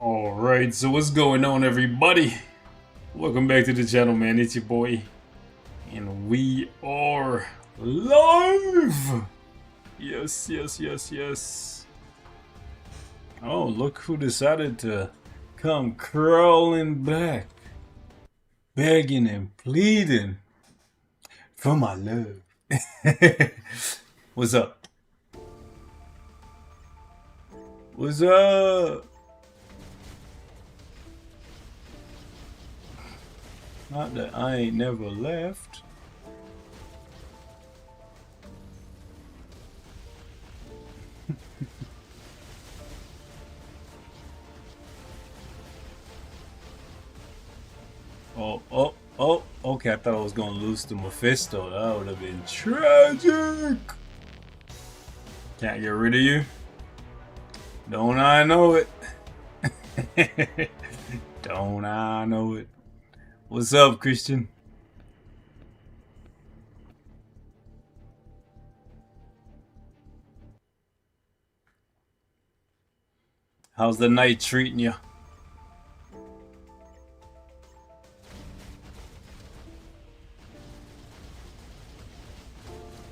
Alright, so what's going on, everybody? Welcome back to the channel, man. It's your boy, and we are live! Yes. Oh, look who decided to come crawling back, begging and pleading for my love. What's up? What's up? Not that I ain't never left. Oh, okay, I thought I was gonna lose to Mephisto. That would have been tragic. Can't get rid of you? Don't I know it? Don't I know it? What's up, Christian? How's the night treating you?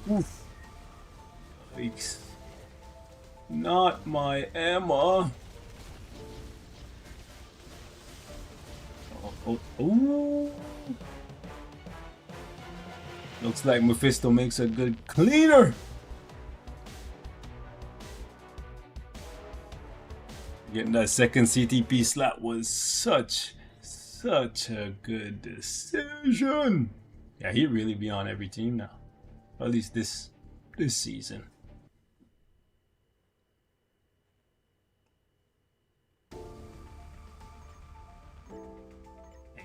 Oof. Yikes. Not my Emma. Oh. Looks like Mephisto makes a good cleaner. Getting that second CTP slot was such a good decision. Yeah, he'd really be on every team now. At least this season.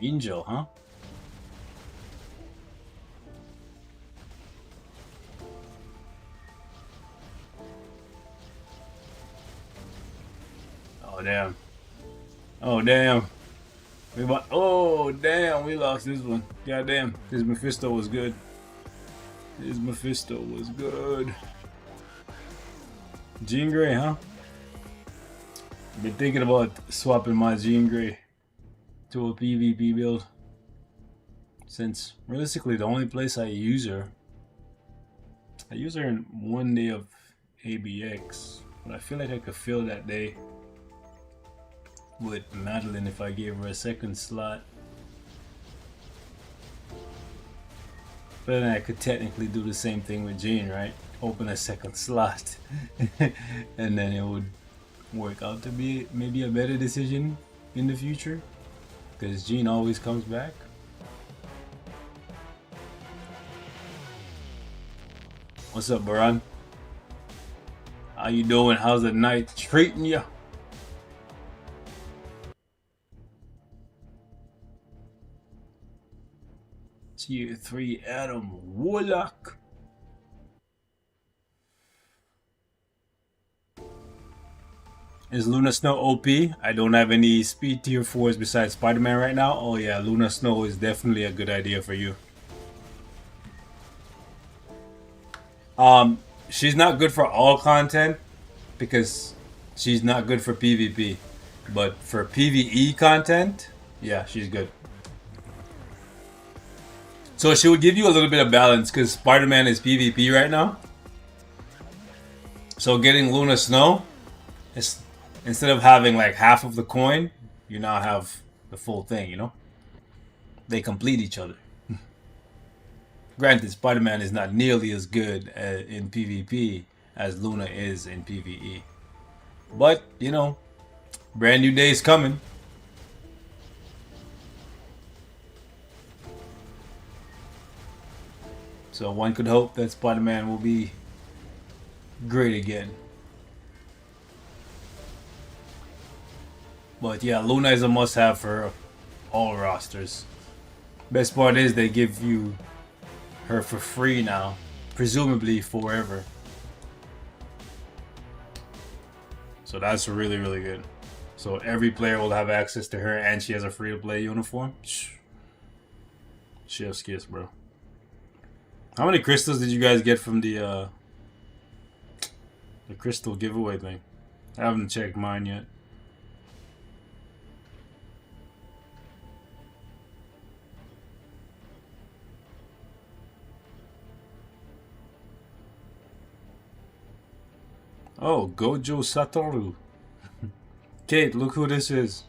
Angel, huh? Oh damn. Oh damn. Oh damn, we lost this one. God damn. This Mephisto was good. Jean Grey, huh? Been thinking about swapping my Jean Grey to a PvP build, since realistically the only place I use her in one day of ABX, but I feel like I could fill that day with Madeline if I gave her a second slot. But then I could technically do the same thing with Jean, right? Open a second slot and then it would work out to be maybe a better decision in the future, because Jean always comes back. What's up, Baran? How you doing? How's the night treating you? Tier 3 Adam Warlock. Is Luna Snow OP? I don't have any speed tier 4s besides Spider-Man right now. Oh yeah, Luna Snow is definitely a good idea for you. She's not good for all content because she's not good for PvP. But for PvE content, yeah, she's good. So she would give you a little bit of balance because Spider-Man is PvP right now. So getting Luna Snow, instead of having like half of the coin, you now have the full thing, you know? They complete each other. Granted, Spider-Man is not nearly as good in PvP as Luna is in PvE. But, you know, brand new day is coming. So one could hope that Spider-Man will be great again. But yeah, Luna is a must-have for all rosters. Best part is they give you her for free now, presumably forever. So that's really good. So every player will have access to her, and she has a free-to-play uniform. Chef's kiss, bro. How many crystals did you guys get from the crystal giveaway thing? I haven't checked mine yet. Oh, Gojo Satoru. Kate, look who this is.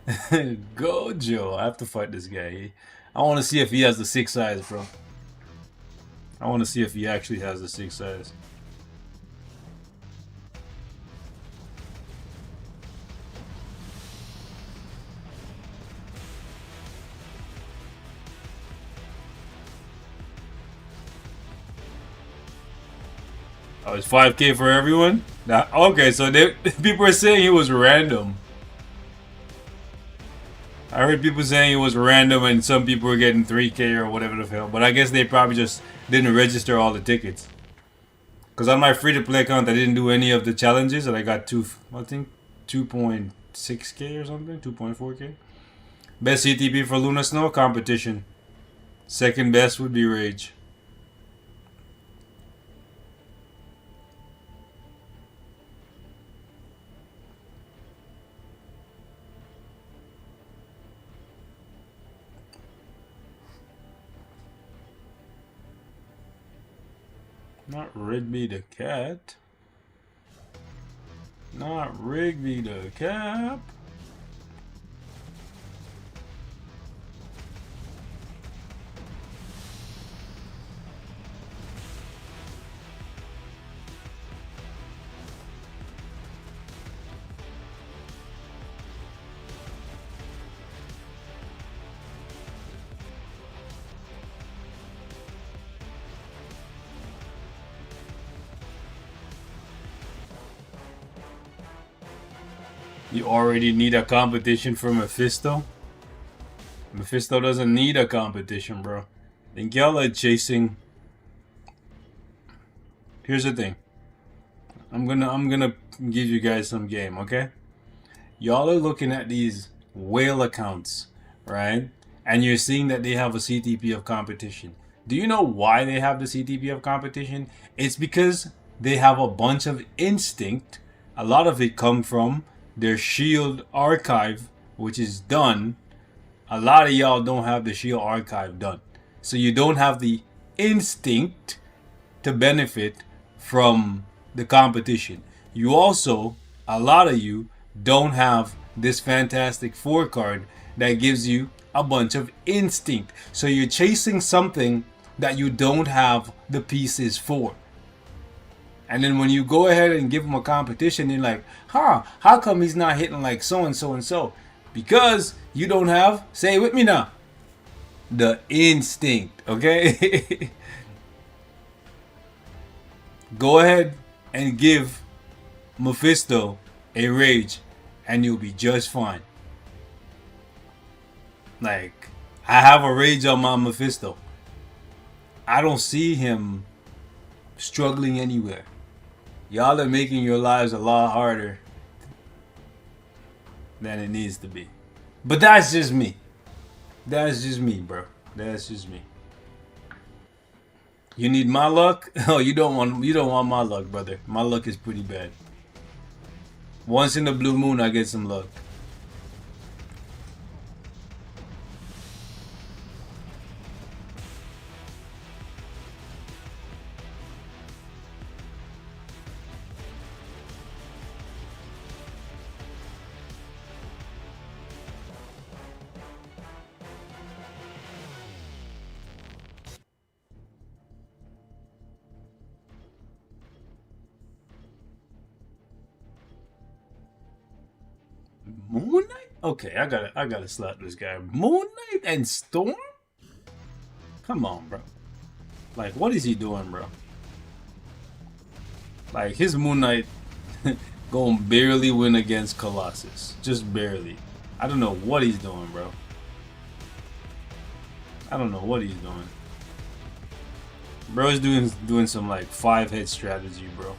Gojo. I have to fight this guy. I want to see if he has the 6 eyes, bro. I want to see if he actually has the 6 eyes. Oh, it's 5K for everyone? Okay, so people are saying it was random. I heard people saying it was random and some people were getting 3K or whatever the hell. But I guess they probably just didn't register all the tickets. Because on my free-to-play account, I didn't do any of the challenges and I got I think 2.6K or something, 2.4K. Best CTP for Luna Snow competition. Second best would be Rage. Not Rigby the cat. Not Rigby the cap. You already need a competition for Mephisto? Mephisto doesn't need a competition, bro. Think y'all are chasing. Here's the thing. I'm gonna give you guys some game, okay? Y'all are looking at these whale accounts, right? And you're seeing that they have a CTP of competition. Do you know why they have the CTP of competition? It's because they have a bunch of instinct. A lot of it come from their shield archive, which is done. A lot of y'all don't have the shield archive done. So you don't have the instinct to benefit from the competition. You also, a lot of you, don't have this Fantastic Four card that gives you a bunch of instinct. So you're chasing something that you don't have the pieces for. And then when you go ahead and give him a competition, you're like, huh, how come he's not hitting like so and so and so? Because you don't have, say it with me now, the instinct, okay? Go ahead and give Mephisto a rage and you'll be just fine. Like, I have a rage on my Mephisto. I don't see him struggling anywhere. Y'all are making your lives a lot harder than it needs to be. But that's just me. That's just me, bro. That's just me. You need my luck? Oh, you don't want my luck, brother. My luck is pretty bad. Once in the blue moon I get some luck. Moon Knight? Okay, I gotta slap this guy. Moon Knight and Storm? Come on, bro. Like, what is he doing, bro? Like, his Moon Knight gonna barely win against Colossus. Just barely. I don't know what he's doing, bro. I don't know what he's doing. Bro's doing some like 5-hit strategy, bro.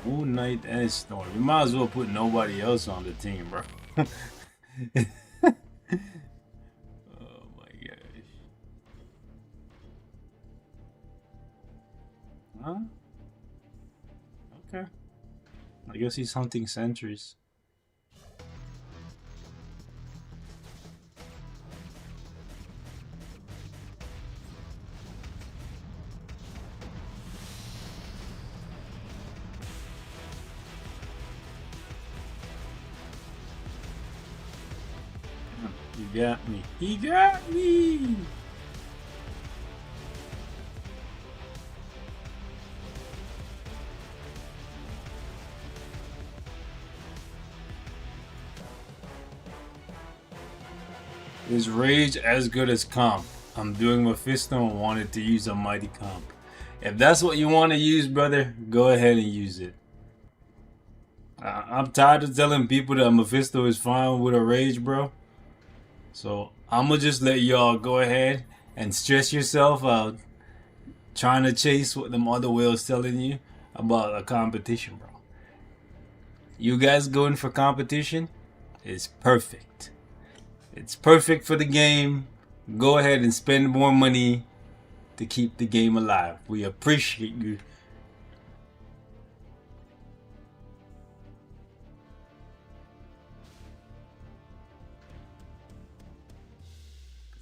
Moon Knight and Storm. You might as well put nobody else on the team, bro. Oh my gosh. Huh? Okay. I guess he's hunting sentries. He got me. He got me. Is rage as good as comp? I'm doing Mephisto and wanted to use a mighty comp. If that's what you want to use, brother, go ahead and use it. I'm tired of telling people that Mephisto is fine with a rage, bro. So I'm gonna just let y'all go ahead and stress yourself out trying to chase what them other whales telling you about a competition, bro. You guys going for competition is perfect. It's perfect for the game. Go ahead and spend more money to keep the game alive. We appreciate you.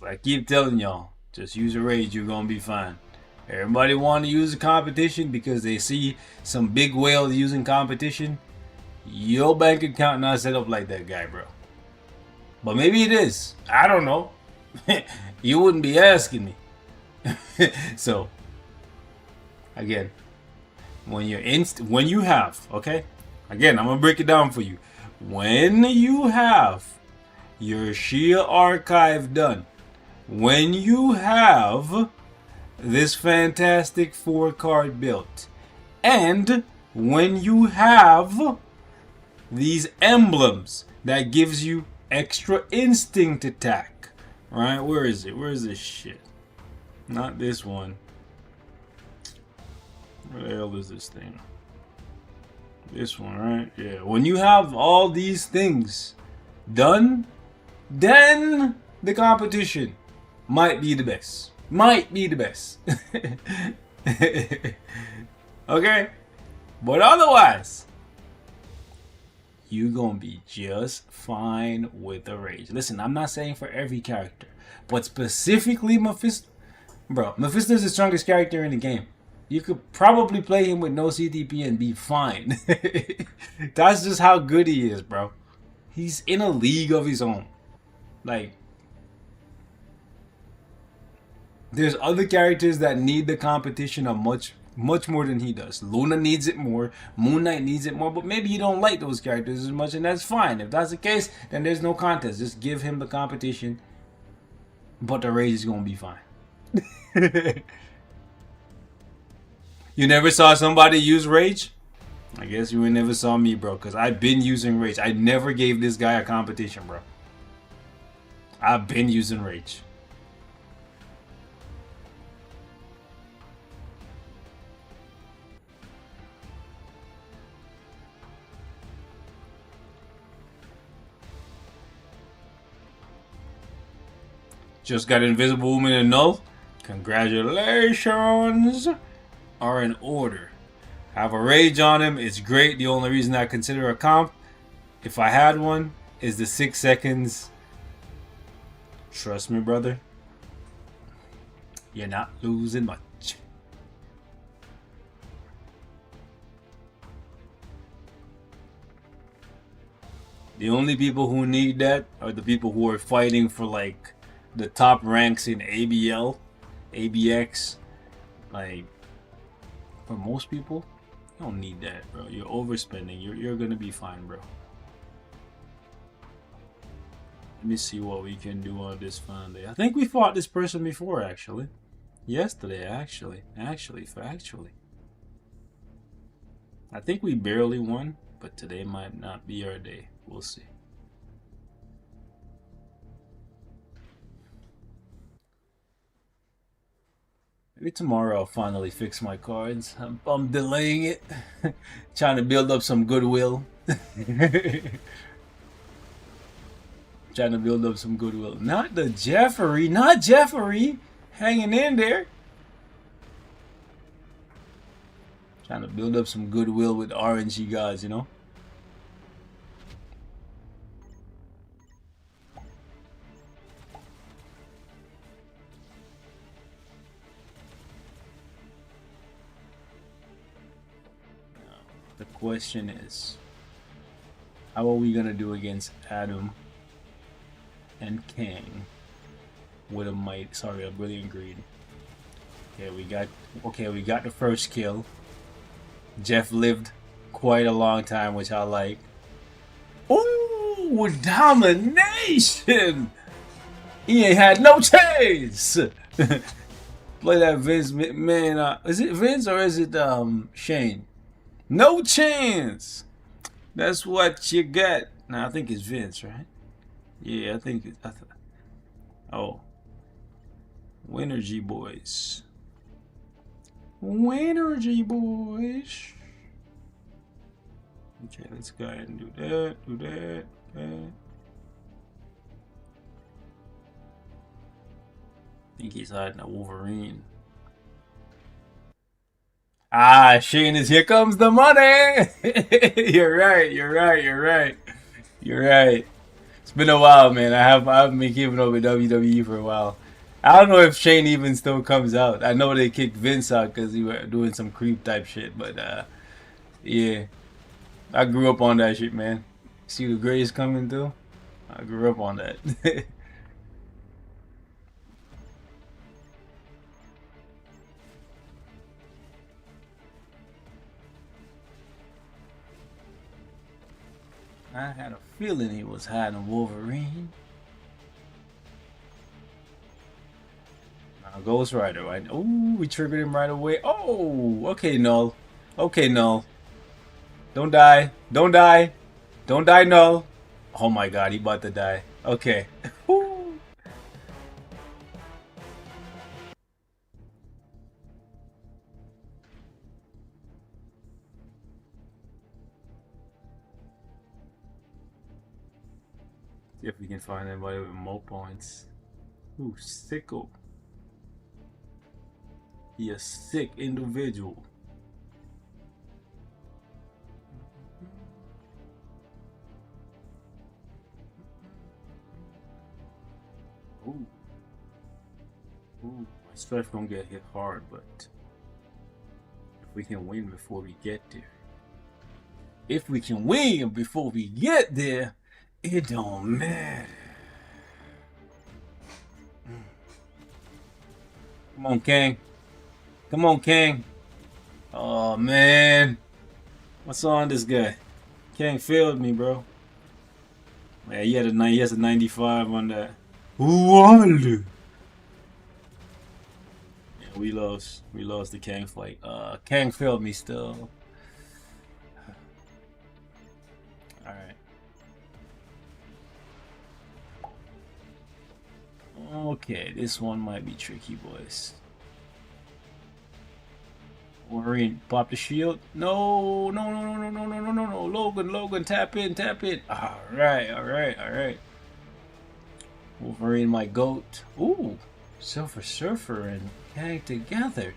I keep telling y'all, just use a rage, you're gonna be fine. Everybody want to use a competition because they see some big whale using competition. Your bank account not set up like that guy, bro. But maybe it is. I don't know. You wouldn't be asking me. So, again, when you have, okay? Again, I'm gonna break it down for you. When you have your Shia archive done, when you have this fantastic 4-card built, and when you have these emblems that gives you extra instinct attack, right? Where is it? Where is this shit? Not this one. Where the hell is this thing? This one, right? Yeah. When you have all these things done, then the competition might be the best. Might be the best. Okay? But otherwise, you gonna be just fine with the rage. Listen, I'm not saying for every character, but specifically Mephisto. Bro, Mephisto is the strongest character in the game. You could probably play him with no CTP and be fine. That's just how good he is, bro. He's in a league of his own. Like, there's other characters that need the competition a much more than he does. Luna needs it more, Moon Knight needs it more, but maybe you don't like those characters as much, and that's fine. If that's the case, then there's no contest. Just give him the competition, but the rage is gonna be fine. You never saw somebody use rage? I guess you never saw me, bro, because I've been using rage. I never gave this guy a competition, bro. I've been using rage. Just got Invisible Woman and Null. Congratulations are in order. Have a rage on him. It's great. The only reason I consider a comp, if I had one, is the 6 seconds. Trust me, brother. You're not losing much. The only people who need that are the people who are fighting for like the top ranks in ABL, ABX. Like, for most people, you don't need that, bro. You're overspending. You're gonna be fine, bro. Let me see what we can do on this fun day. I think we fought this person before, actually. Yesterday, actually. Factually. I think we barely won, but today might not be our day. We'll see. Maybe tomorrow I'll finally fix my cards. I'm delaying it. Trying to build up some goodwill. Trying to build up some goodwill. Not the Jeffrey. Not Jeffrey. Hanging in there. Trying to build up some goodwill with RNG guys, you know? The question is, how are we gonna do against Adam and Kang with a might. Sorry, a brilliant greed. Okay, we got the first kill. Jeff lived quite a long time, which I like. Ooh, domination! He ain't had no chance. Play that Vince McMahon. Is it Vince or is it Shane? No chance. That's what you got. Now I think it's Vince, right? Yeah, I think it's. Oh, Winnergy boys. Winnergy boys. Okay, let's go ahead and do that. Do that. I think he's hiding a Wolverine. Ah, Shane is here comes the money. You're right. You're right. You're right. You're right. It's been a while, man. I've been keeping up with WWE for a while. I don't know if Shane even still comes out. I know they kicked Vince out because he was doing some creep type shit, but yeah, I grew up on that shit, man. See the Grays coming through? I grew up on that. I had a feeling he was hiding Wolverine. Ghost Rider, right? Oh, we triggered him right away. Oh, okay, Null. Okay, Null. Don't die. Don't die. Don't die, Null. Oh my god, he about to die. Okay. See if we can find anybody with more points. Ooh, sicko. He a sick individual. Ooh. Ooh, my strife gonna get hit hard, but if we can win before we get there. If we can win before we get there, it don't matter. Come on, Kang. Come on, Kang. Oh, man. What's on this guy? Kang failed me, bro. Yeah, he has a 95 on that. What? Yeah, we lost. We lost the Kang fight. Kang failed me still. Alright. Okay, this one might be tricky, boys. Wolverine, pop the shield. No, no, no, no, no, no, no, no, no. Logan, tap in, tap in. Alright. Wolverine, my goat. Ooh, Silver Surfer and Kang together.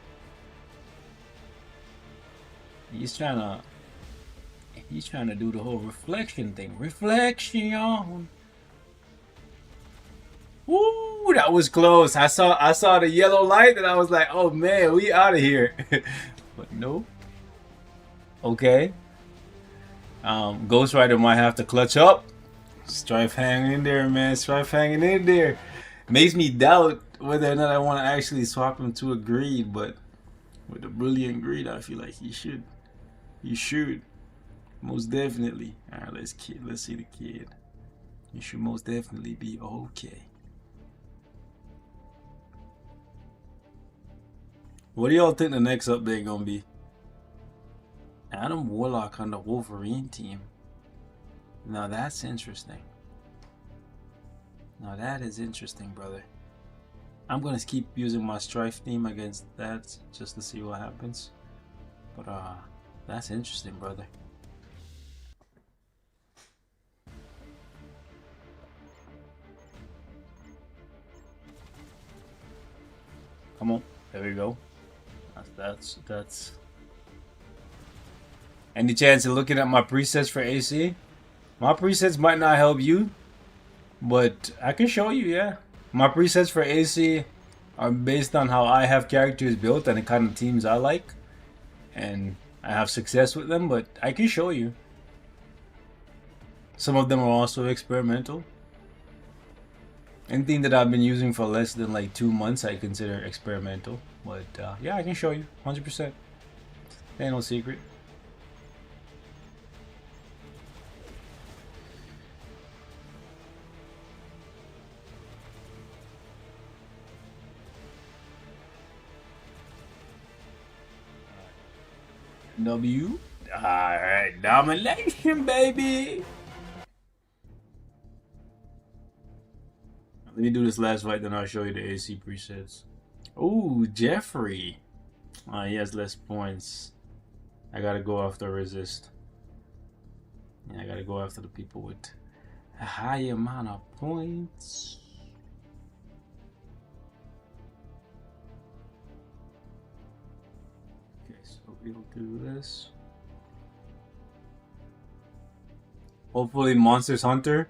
He's trying to do the whole reflection thing. Reflection. Ooh, that was close. I saw the yellow light and I was like, oh man, we out of here. But no. Okay. Ghost Rider might have to clutch up. Strife hanging in there, man. Strife hanging in there. Makes me doubt whether or not I want to actually swap him to a greed, but with a brilliant greed, I feel like he should. He should. Most definitely. Alright, let's see the kid. He should most definitely be okay. What do y'all think the next update gonna be? Adam Warlock on the Wolverine team. Now that's interesting. Now that is interesting, brother. I'm gonna keep using my Strife theme against that just to see what happens. But that's interesting, brother. Come on, there we go. That's. Any chance of looking at my presets for AC? My presets might not help you, but I can show you, yeah. My presets for AC are based on how I have characters built and the kind of teams I like. And I have success with them, but I can show you. Some of them are also experimental. Anything that I've been using for less than like 2 months, I consider experimental. But yeah, I can show you 100%. Ain't no secret. W. Alright, domination, baby. Let me do this last fight, then I'll show you the AC presets. Ooh, Jeffrey. He has less points. I gotta go after resist. Yeah, I gotta go after the people with a high amount of points. Okay, so we'll do this. Hopefully Monsters Hunter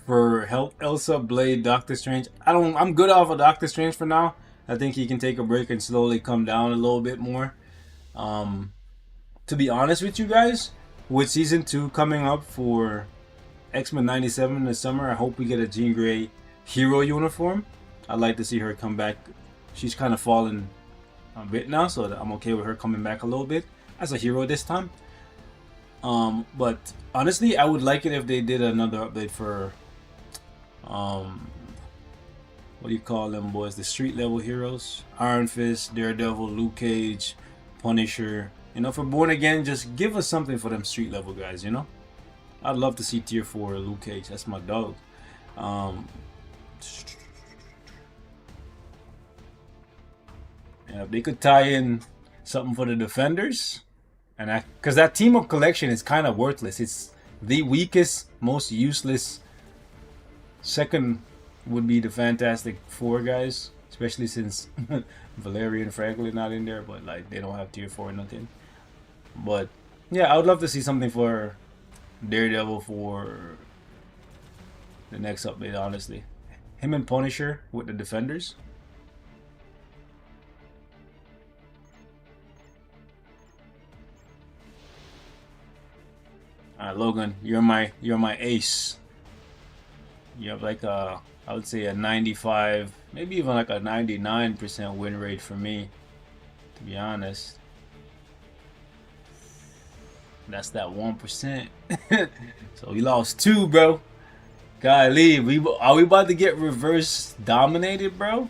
for help Elsa, Blade, Doctor Strange. I'm good off of Doctor Strange for now. I think he can take a break and slowly come down a little bit more. To be honest with you guys, with season 2 coming up for X-Men 97 in the summer, I hope we get a Jean Grey hero uniform. I'd like to see her come back. She's kind of fallen a bit now, so I'm okay with her coming back a little bit as a hero this time. But honestly, I would like it if they did another update for what do you call them, boys? The street level heroes: Iron Fist, Daredevil, Luke Cage, Punisher. You know, for Born Again, just give us something for them street level guys. You know, I'd love to see tier 4 Luke Cage. That's my dog. Yeah, if they could tie in something for the defenders, and because that team up collection is kind of worthless. It's the weakest, most useless. Second would be the Fantastic Four guys, especially since Valeria and Franklin not in there, but like they don't have tier 4 or nothing. But yeah, I would love to see something for Daredevil for the next update, honestly. Him and Punisher with the defenders. Alright, Logan, you're my ace. You have like I would say a 95, maybe even like a 99% win rate for me, to be honest. That's that 1%. So we lost 2, bro. Golly, are we about to get reverse dominated, bro?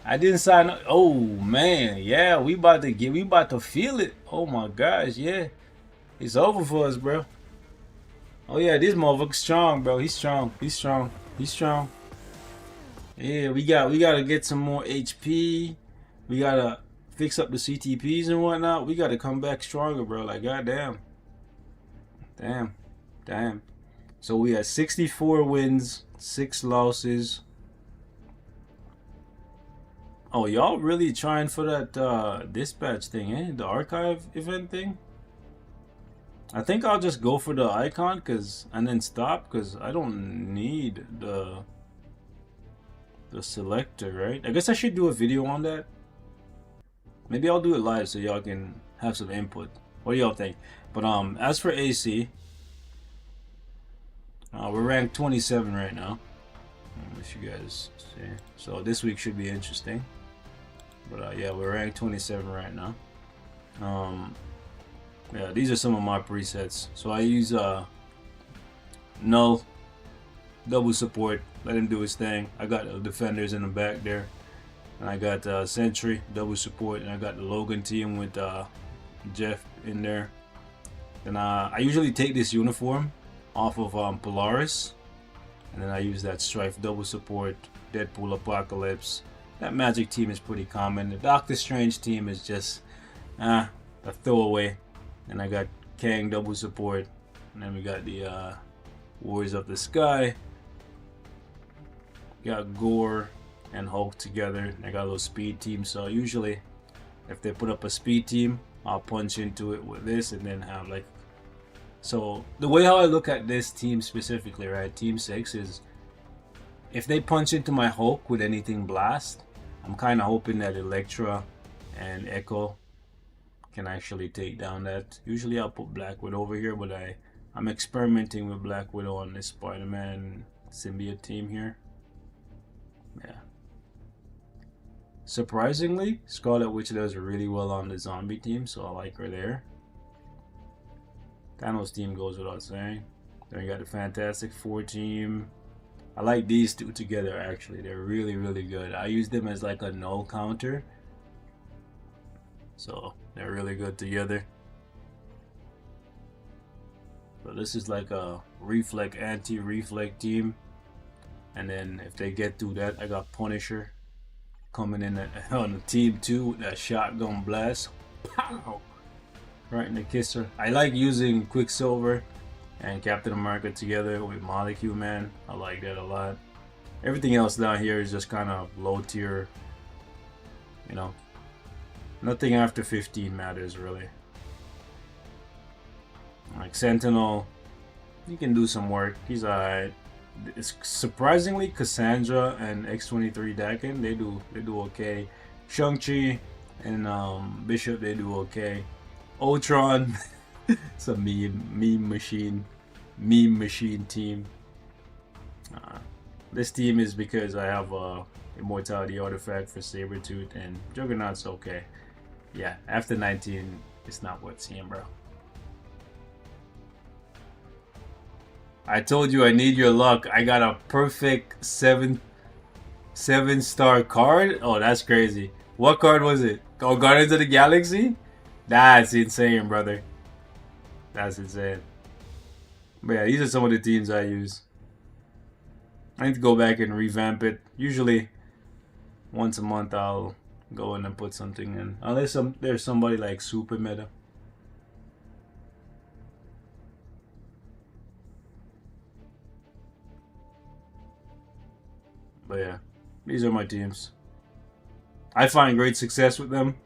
I didn't sign up. Oh man, yeah, we about to feel it. Oh my gosh, yeah. It's over for us, bro. Oh yeah, this motherfucker's strong, bro. He's strong. He's strong. He's strong. Yeah, we gotta get some more HP. We gotta fix up the CTPs and whatnot. We gotta come back stronger, bro. Like goddamn. Damn. So we had 64 wins, 6 losses. Oh, y'all really trying for that dispatch thing, eh? The archive event thing? I think I'll just go for the icon and then stop, because I don't need the selector, right? I guess I should do a video on that. Maybe I'll do it live so y'all can have some input. What do y'all think? But as for AC, we're ranked 27 right now. Let you guys see. So this week should be interesting. But yeah, we're ranked 27 right now. Yeah, these are some of my presets. So I use Null, double support, let him do his thing. I got the defenders in the back there. And I got Sentry, double support, and I got the Logan team with Jeff in there. And I usually take this uniform off of Polaris, and then I use that Strife double support, Deadpool Apocalypse. That Magic team is pretty common. The Doctor Strange team is just a throwaway. And I got Kang double support, and then we got the Warriors of the Sky. Got Gore and Hulk together. I got a little speed team, so usually if they put up a speed team, I'll punch into it with this and then have like. So the way how I look at this team specifically, right, team 6, is if they punch into my Hulk with anything blast, I'm kind of hoping that Elektra and Echo can actually take down that. Usually I'll put Black Widow over here, but I'm experimenting with Black Widow on this Spider-Man symbiote team here. Surprisingly, Scarlet Witch does really well on the zombie team, so I like her there. Thanos team goes without saying. Then we got the Fantastic Four team. I like these two together actually. They're really, really good. I use them as like a null counter. So they're really good together. So this is like a reflect, anti-reflect team. And then if they get through that, I got Punisher coming in on the team too with that shotgun blast. Pow! Right in the kisser. I like using Quicksilver and Captain America together with Molecule Man. I like that a lot. Everything else down here is just kind of low tier. You know, nothing after 15 matters really. Like Sentinel, he can do some work. He's alright. It's surprisingly Cassandra and X-23 Dakin, they do okay. Shang-Chi and Bishop, they do okay. Ultron, it's a meme machine team. This team is because I have a immortality artifact for Sabretooth, and Juggernaut's okay. Yeah, after 19, it's not worth seeing, bro. I told you I need your luck. I got a perfect 7-star card. Oh, that's crazy. What card was it? Oh, Guardians of the Galaxy? That's insane, brother. That's insane. But yeah, these are some of the teams I use. I need to go back and revamp it. Usually, once a month I'll go in and put something in. Unless there's somebody like super meta. But yeah, these are my teams. I find great success with them.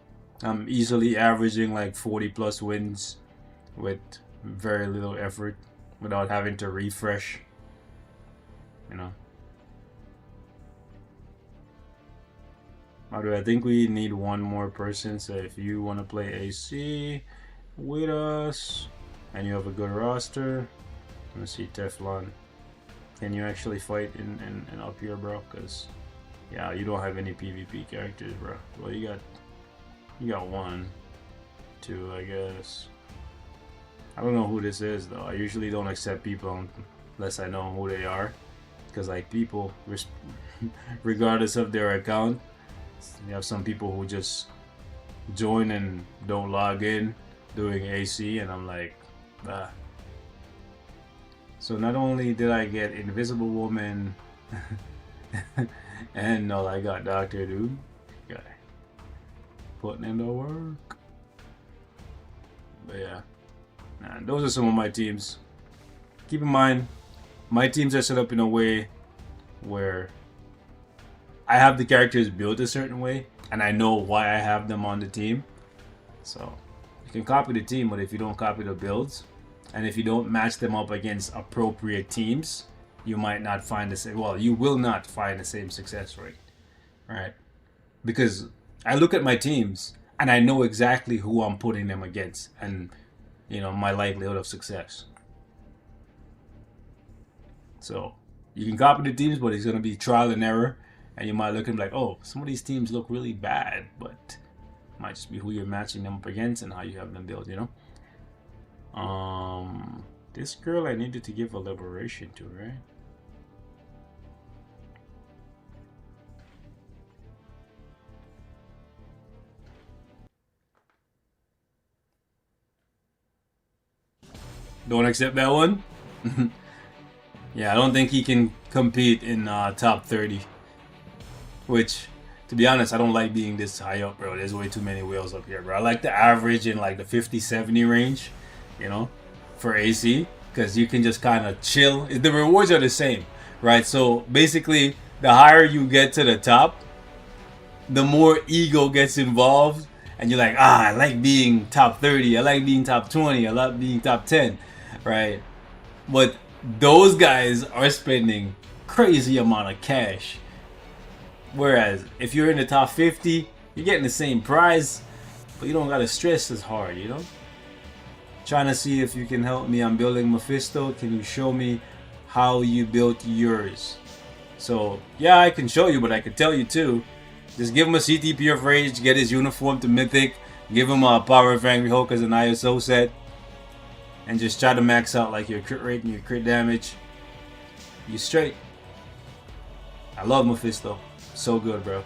I'm easily averaging like 40 plus wins with very little effort without having to refresh. You know. By the way, I think we need one more person. So if you want to play AC with us and you have a good roster, let me see Teflon. Can you actually fight in up here, bro? Because yeah, you don't have any PvP characters, bro. Well, you got 1, 2, I guess. I don't know who this is though. I usually don't accept people unless I know who they are, because like people, regardless of their account, you have some people who just join and don't log in doing AC, and I'm like, ah. So not only did I get Invisible Woman and no, I got Doctor Doom. Okay. Putting in the work. But yeah. Nah, those are some of my teams. Keep in mind, my teams are set up in a way where I have the characters built a certain way and I know why I have them on the team. So you can copy the team, but if you don't copy the builds, and if you don't match them up against appropriate teams, you might not find the same. Well, you will not find the same success rate, right? Because I look at my teams and I know exactly who I'm putting them against, and you know my likelihood of success. So you can copy the teams, but it's gonna be trial and error, and you might look and be like, oh, some of these teams look really bad, but it might just be who you're matching them up against and how you have them built, you know. This girl I needed to give a liberation to, right? Don't accept that one? Yeah, I don't think he can compete in top 30. Which, to be honest, I don't like being this high up, bro. There's way too many whales up here, bro. I like the average in like the 50-70 range, you know, for AC, because you can just kind of chill. The rewards are the same, right? So basically, the higher you get to the top, the more ego gets involved, and you're like, I like being top 30, I like being top 20, I like being top 10, right? But those guys are spending crazy amount of cash. Whereas if you're in the top 50, you're getting the same prize, but you don't gotta stress as hard, you know? Trying to see if you can help me. I'm building Mephisto. Can you show me how you built yours? So yeah, I can show you, but I could tell you too. Just give him a CTP of Rage, get his uniform to Mythic, give him a Power of Angry Hulk as an ISO set, and just try to max out like your crit rate and your crit damage. You straight. I love Mephisto. So good, bro.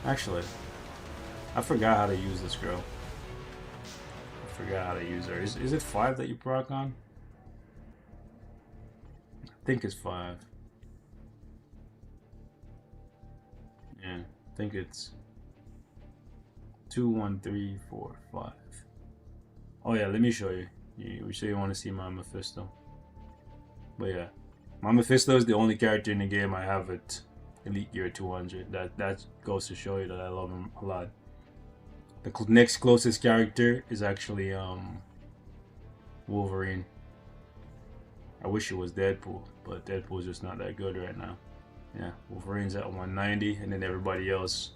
Actually, I forgot how to use this girl. I forgot how to use her. Is it 5 that you proc on? I think it's 5. Yeah, I think it's 2, 1, 3, 4, 5. Oh yeah, let me show you. We sure you want to see my Mephisto. But yeah, my Mephisto is the only character in the game I have at Elite Gear 200. That goes to show you that I love him a lot. The next closest character is actually Wolverine. I wish it was Deadpool, but Deadpool's just not that good right now. Yeah, Wolverine's at 190, and then everybody else,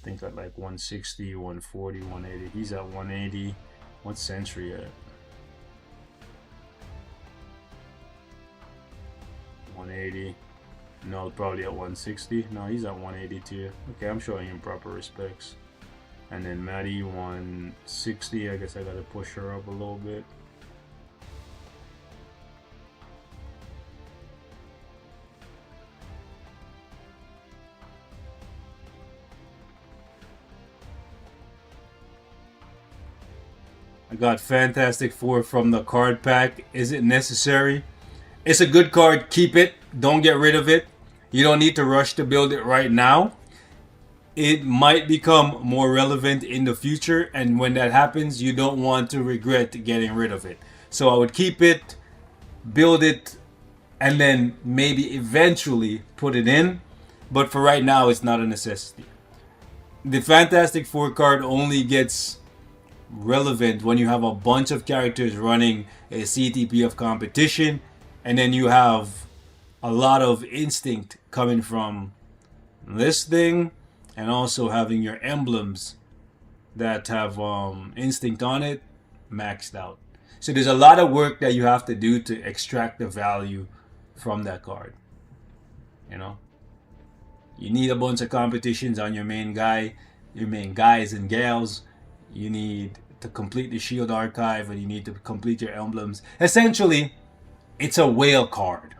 I think at like 160, 140, 180. He's at 180. What's Sentry at? 180. No, probably at 160. No, he's at 180 too. Okay, I'm showing him proper respects. And then Maddie 160. I guess I gotta push her up a little bit. I got Fantastic Four from the card pack. Is it necessary? It's a good card. Keep it. Don't get rid of it. You don't need to rush to build it right now. It might become more relevant in the future, and when that happens, you don't want to regret getting rid of it. So I would keep it, build it, and then maybe eventually put it in. But for right now, it's not a necessity. The Fantastic Four card only gets relevant when you have a bunch of characters running a CTP of competition, and then you have a lot of instinct coming from this thing, and also having your emblems that have instinct on it maxed out. So there's a lot of work that you have to do to extract the value from that card. You know, you need a bunch of competitions on your main guy, your main guys and gals. You need to complete the shield archive, and you need to complete your emblems. Essentially, it's a whale card.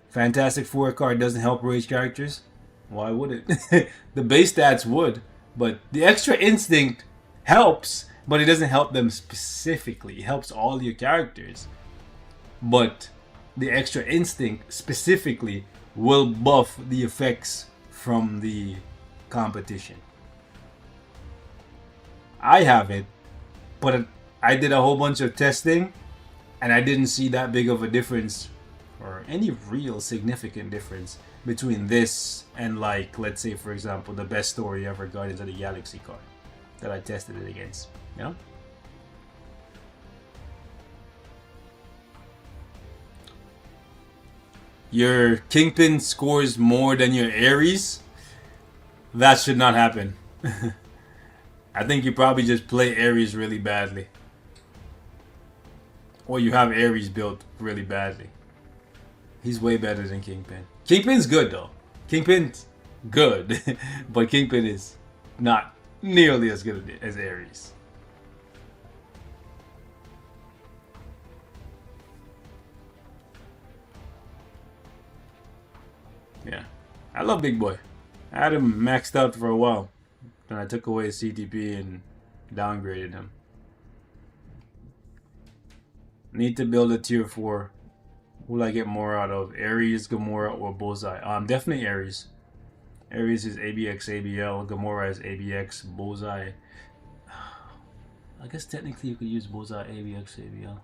Fantastic Four card doesn't help rage characters. Why would it? The base stats would, but the extra instinct helps, but it doesn't help them specifically. It helps all your characters, but the extra instinct specifically will buff the effects from the competition. I have it, but I did a whole bunch of testing, and I didn't see that big of a difference, or any real significant difference, between this and, like, let's say for example, the best story ever Guardians of the Galaxy card that I tested it against. You know? Your Kingpin scores more than your Ares. That should not happen. I think you probably just play Ares really badly, or you have Ares built really badly. He's way better than Kingpin. Kingpin's good though. Kingpin's good, but Kingpin is not nearly as good as Ares. Yeah, I love Big Boy. I had him maxed out for a while. Then I took away his CTP and downgraded him. Need to build a tier 4. Who will I get more out of? Ares, Gamora, or Bullseye? Definitely Ares. Ares is ABX, ABL. Gamora is ABX, Bullseye. I guess technically you could use Bullseye, ABX, ABL.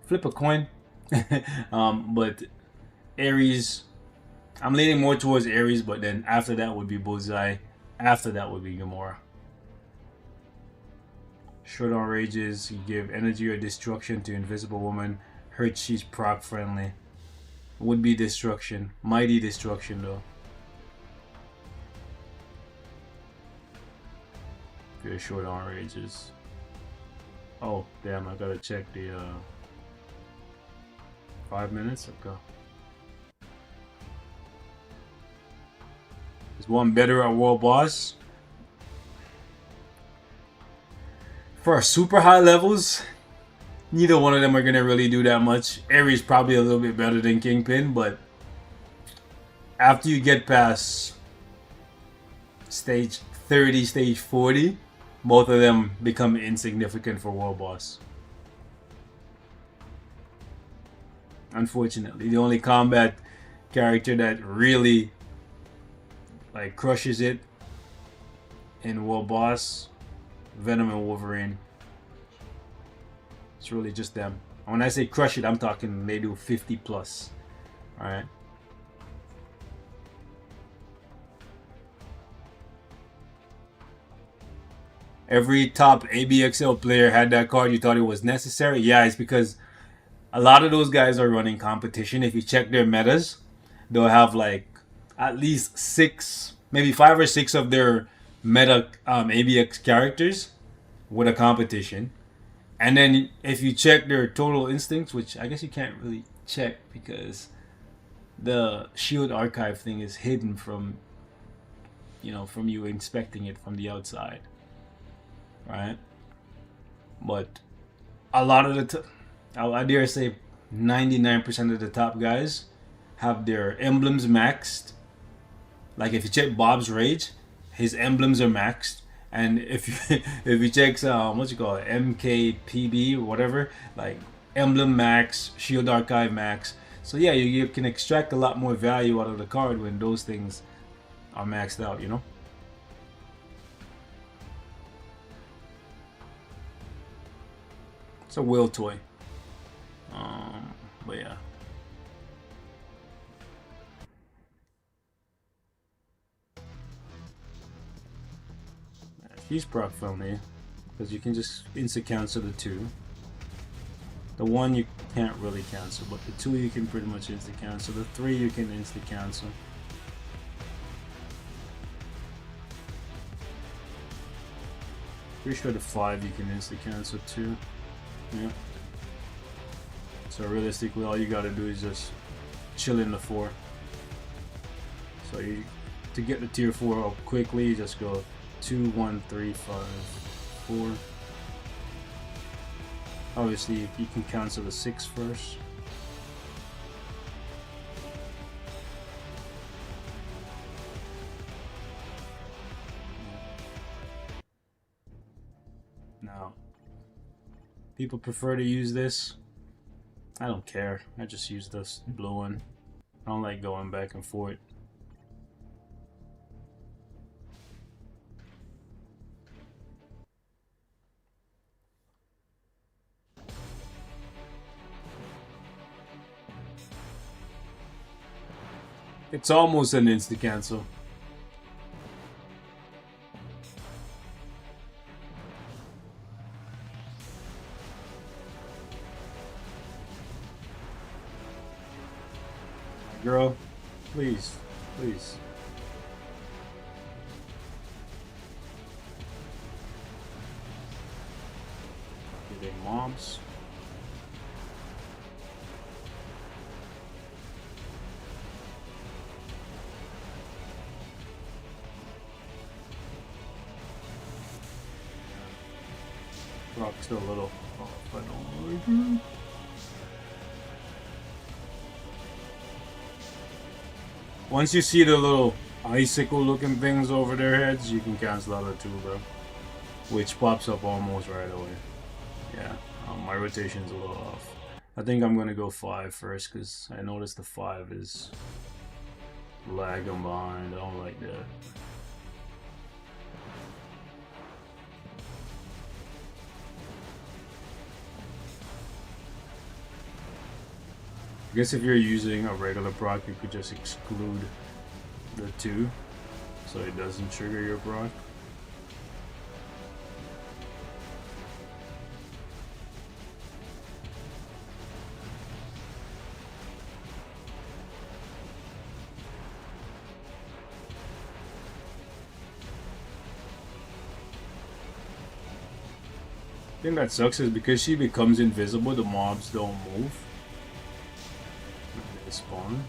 Flip a coin. But Ares, I'm leaning more towards Ares, but then after that would be Bullseye. After that would be Gamora. Short on rages, you give energy or destruction to Invisible Woman. Hurt, she's proc friendly. Would be destruction. Mighty destruction though. Very short on rages. Oh damn, I gotta check the 5 minutes? Okay. Is one better at World Boss? For super high levels, neither one of them are gonna really do that much. Ares probably a little bit better than Kingpin, but after you get past stage 30, stage 40, both of them become insignificant for World Boss. Unfortunately, the only combat character that really like crushes it in World Boss, Venom and Wolverine. It's really just them. When I say crush it, I'm talking they do 50 plus. Alright. Every top ABXL player had that card. You thought it was necessary? Yeah, it's because a lot of those guys are running competition. If you check their metas, they'll have like at least 6, maybe 5 or 6 of their meta ABX characters with a competition. And then if you check their total instincts, which I guess you can't really check because the shield archive thing is hidden from, you know, from you inspecting it from the outside, right? But a lot of the I dare say 99% of the top guys have their emblems maxed. Like if you check Bob's Rage, his emblems are maxed. And if you if you check what you call it, MKPB or whatever, like emblem max, shield archive max. So yeah, you can extract a lot more value out of the card when those things are maxed out, you know. It's a will toy. But yeah. He's proc friendly because you can just insta cancel the 2. The 1 you can't really cancel, but the 2 you can pretty much insta cancel. The 3 you can insta cancel. Pretty sure the 5 you can insta cancel too. Yeah. So realistically, all you gotta do is just chill in the 4. So you to get the tier 4 up quickly, you just go 2, 1, 3, 5, 4. Obviously, you can cancel the 6 first. Now, people prefer to use this. I don't care. I just use this blue one. I don't like going back and forth. It's almost an instant cancel. Girl, please, please. Getting mobs. Rock's still a little off, I don't like. Once you see the little icicle looking things over their heads, you can cancel out of 2, bro. Which pops up almost right away. Yeah, my rotation's a little off. I think I'm gonna go 5 first because I noticed the 5 is lagging behind. I don't like that. I guess if you're using a regular proc, you could just exclude the 2 so it doesn't trigger your proc. The thing that sucks is because she becomes invisible, the mobs don't move. Spawn.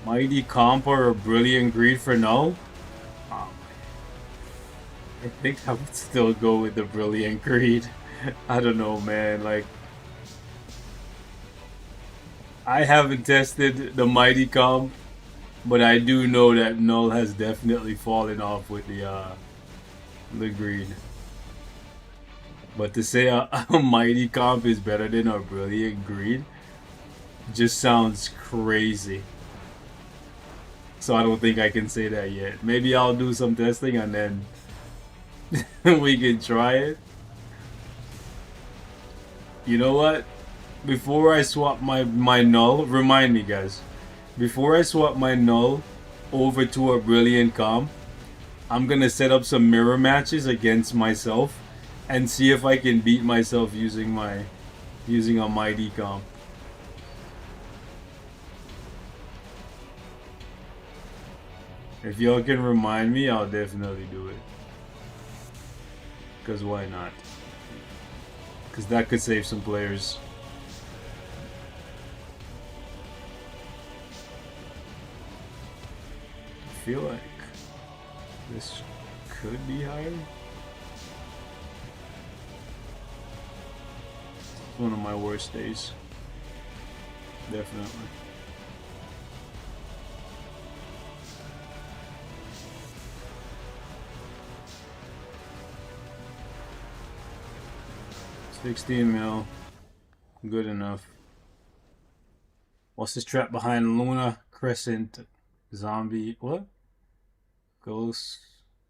Mighty Comp or Brilliant Greed for null? I think I would still go with the Brilliant Greed. I don't know, man. Like, I haven't tested the Mighty Comp, but I do know that null has definitely fallen off with the Greed. But to say a Mighty Comp is better than a Brilliant Greed just sounds crazy. So I don't think I can say that yet. Maybe I'll do some testing and then we can try it. You know what? Before I swap my null, remind me guys. Before I swap my null over to a Brilliant Comp, I'm gonna set up some mirror matches against myself and see if I can beat myself using a Mighty Comp. If y'all can remind me, I'll definitely do it. Because why not? Because that could save some players. I feel like this could be higher. It's one of my worst days. Definitely. $16 mil, good enough. What's this trap behind Luna Crescent? Zombie, what? Ghost,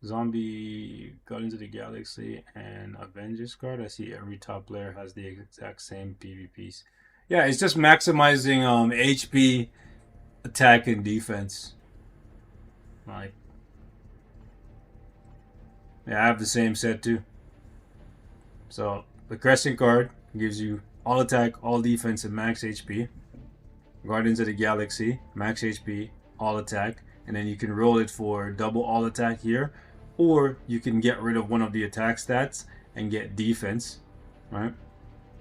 Zombie, Guardians of the Galaxy, and Avengers card. I see every top player has the exact same PvPs. Yeah, it's just maximizing HP, attack, and defense. Like, yeah, I have the same set too. So the Crescent card gives you all attack, all defense, and max HP. Guardians of the Galaxy, max HP, all attack, and then you can roll it for double all attack here, or you can get rid of one of the attack stats and get defense, right?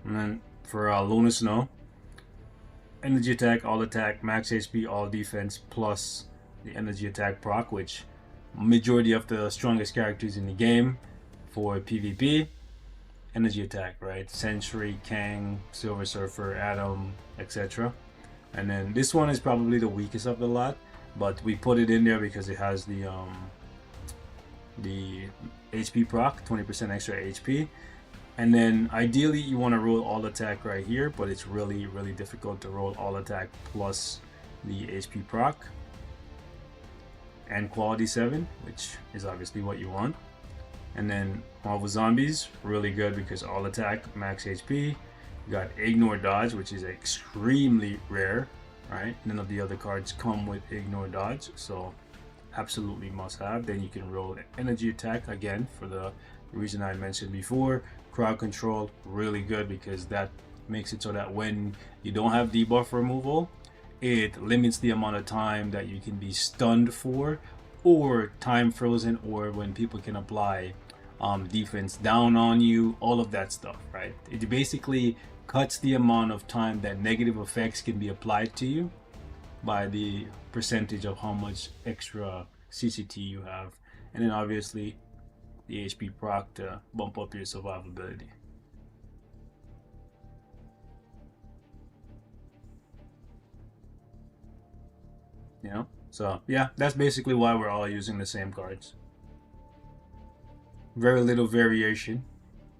And then for Luna Snow, energy attack, all attack, max HP, all defense, plus the energy attack proc, which majority of the strongest characters in the game for PvP. Energy attack, right? Sentry, Kang, Silver Surfer, Atom, etc. And then this one is probably the weakest of the lot, but we put it in there because it has the HP proc, 20% extra HP. And then ideally you want to roll all attack right here, but it's really difficult to roll all attack plus the HP proc and quality 7, which is obviously what you want. And then Marvel Zombies, really good because all attack, max HP. You got Ignore Dodge, which is extremely rare, right? None of the other cards come with Ignore Dodge, so absolutely must have. Then you can roll energy attack again for the reason I mentioned before. Crowd control, really good because that makes it so that when you don't have debuff removal, it limits the amount of time that you can be stunned for, or time frozen, or when people can apply defense down on you, all of that stuff, right? It basically cuts the amount of time that negative effects can be applied to you by the percentage of how much extra CCT you have. And then obviously the HP proc to bump up your survivability. You know? So yeah, that's basically why we're all using the same cards. Very little variation.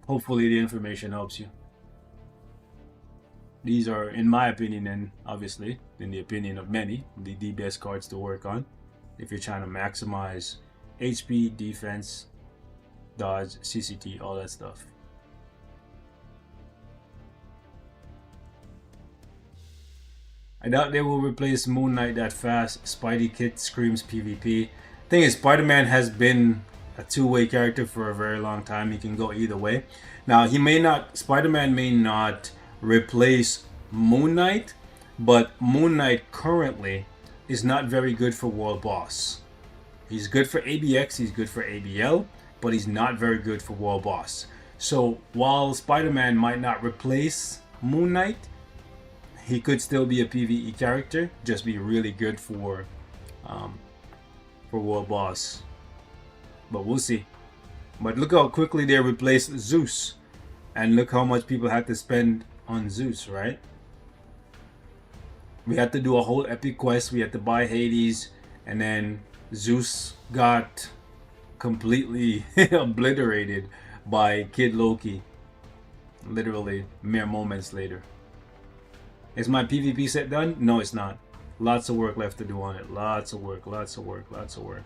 Hopefully the information helps you. These are, in my opinion, and obviously in the opinion of many, the best cards to work on if you're trying to maximize HP, defense, dodge, CCT, all that stuff. I doubt they will replace Moon Knight that fast. Spidey Kit screams PvP. Thing is, Spider-Man has been a two-way character for a very long time. He can go either way. Now, Spider-Man may not replace Moon Knight, but Moon Knight currently is not very good for World Boss. He's good for ABX, he's good for ABL, but he's not very good for World Boss. So while Spider-Man might not replace Moon Knight, he could still be a PvE character, just be really good for World Boss. But we'll see. But look how quickly they replaced Zeus. And look how much people had to spend on Zeus, right? We had to do a whole epic quest. We had to buy Hades. And then Zeus got completely obliterated by Kid Loki. Literally mere moments later. Is my PvP set done? No, it's not. Lots of work left to do on it. Lots of work, lots of work, lots of work.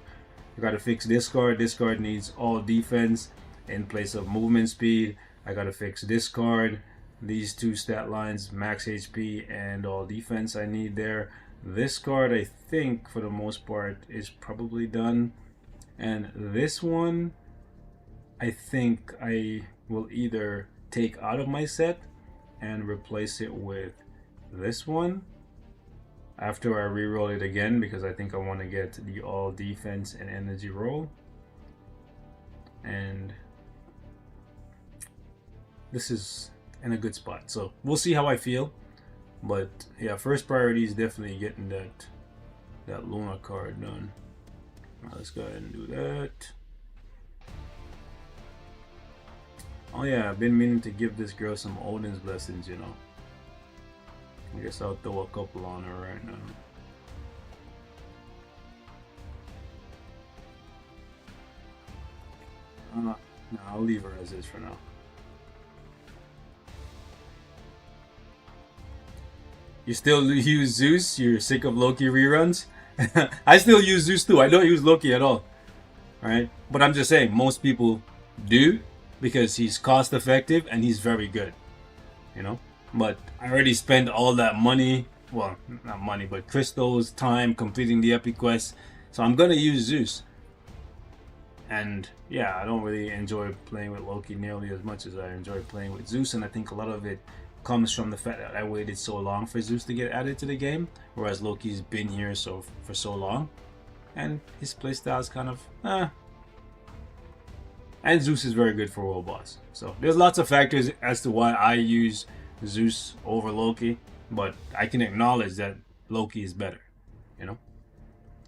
I gotta fix this card. This card needs all defense in place of movement speed. I gotta fix this card. These two stat lines, max HP and all defense I need there. This card, I think, for the most part, is probably done. And this one, I think I will either take out of my set and replace it with this one after I re-roll it again, because I think I want to get the all defense and energy roll. And this is in a good spot, so we'll see how I feel. But yeah, first priority is definitely getting that Luna card done. Now let's go ahead and do that. Oh yeah, I've been meaning to give this girl some Odin's blessings, you know. I guess I'll throw a couple on her right now. No, I'll leave her as is for now. You still use Zeus? You're sick of Loki reruns? I still use Zeus too. I don't use Loki at all. Alright? But I'm just saying, most people do because he's cost effective and he's very good. You know? But I already spent all that money, well, not money, but crystals, time, completing the epic quest. So I'm gonna use Zeus. And yeah, I don't really enjoy playing with Loki nearly as much as I enjoy playing with Zeus. And I think a lot of it comes from the fact that I waited so long for Zeus to get added to the game, whereas Loki's been here for so long. And his playstyle is kind of, And Zeus is very good for World Boss. So there's lots of factors as to why I use Zeus over Loki, but I can acknowledge that Loki is better, you know.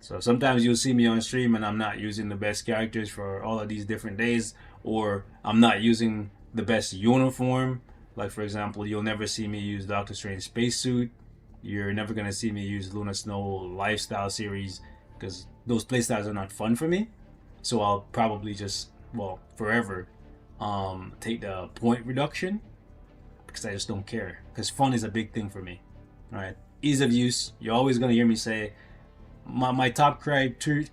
So sometimes you'll see me on stream and I'm not using the best characters for all of these different days, or I'm not using the best uniform. Like for example, you'll never see me use Doctor Strange spacesuit. You're never gonna see me use Luna Snow lifestyle series because those playstyles are not fun for me. So I'll probably just, well, forever take the point reduction, because I just don't care, because fun is a big thing for me. All right, ease of use. You're always gonna hear me say my top criteria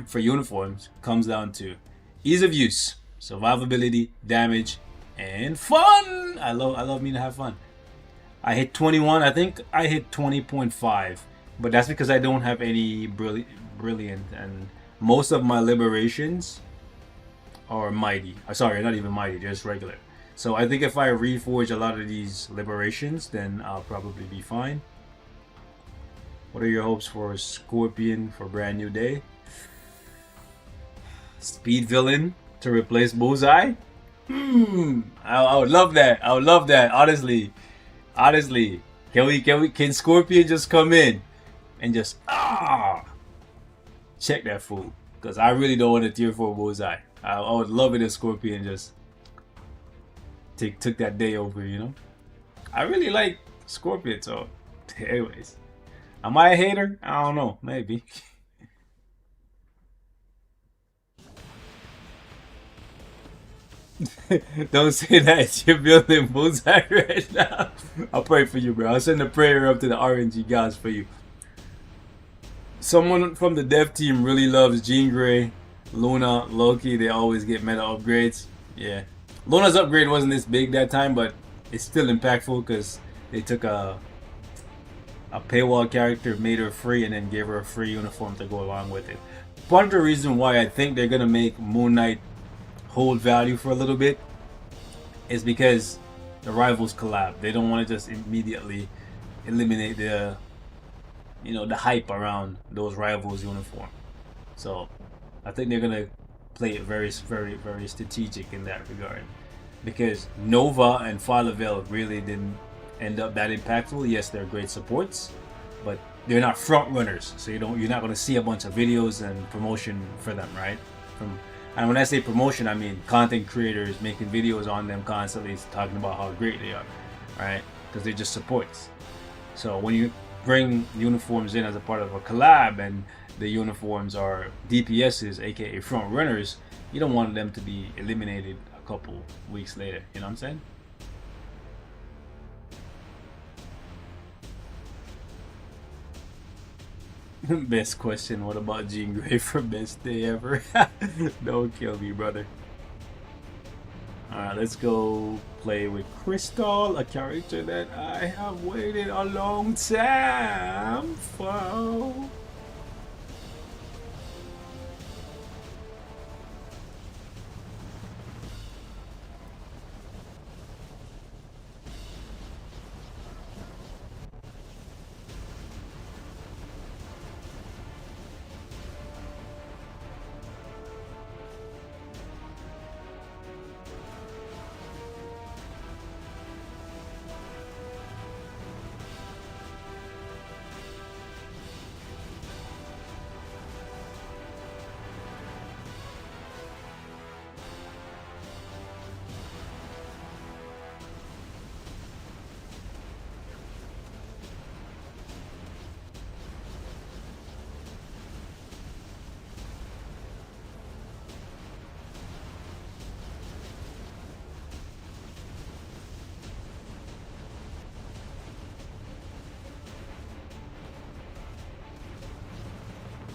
for uniforms comes down to ease of use, survivability, damage, and fun. I love me to have fun. I hit 21. I think I hit 20.5, but that's because I don't have any brilliant, and most of my liberations are mighty. Sorry, not even mighty, just regular. So I think if I reforge a lot of these liberations, then I'll probably be fine. What are your hopes for Scorpion for Brand New Day? Speed villain to replace Bullseye? I would love that. I would love that. Honestly, can Scorpion just come in and just check that fool? Because I really don't want a tier 4 Bullseye. I would love it if Scorpion just took that day over, you know? I really like Scorpion, so anyways. Am I a hater? I don't know, maybe. Don't say that, you're building Bullseye right now. I'll pray for you, bro. I'll send a prayer up to the RNG gods for you. Someone from the dev team really loves Jean Grey, Luna, Loki. They always get meta upgrades. Yeah, Luna's upgrade wasn't this big that time, but it's still impactful because they took a paywall character, made her free, and then gave her a free uniform to go along with it. Part of the reason why I think they're gonna make Moon Knight hold value for a little bit is because the rivals collab. They don't want to just immediately eliminate the the hype around those rivals uniform. So I think they're gonna play it very, very, very strategic in that regard. Because Nova and Falavel really didn't end up that impactful. Yes, they're great supports, but they're not front runners. So you're not gonna see a bunch of videos and promotion for them, right? And when I say promotion, I mean content creators making videos on them constantly talking about how great they are, right? Because they're just supports. So when you bring uniforms in as a part of a collab and the uniforms are DPSs, aka front runners, you don't want them to be eliminated a couple weeks later. You know what I'm saying? Best question, what about Jean Grey for best day ever? Don't kill me, brother. Alright, let's go play with Crystal, a character that I have waited a long time for.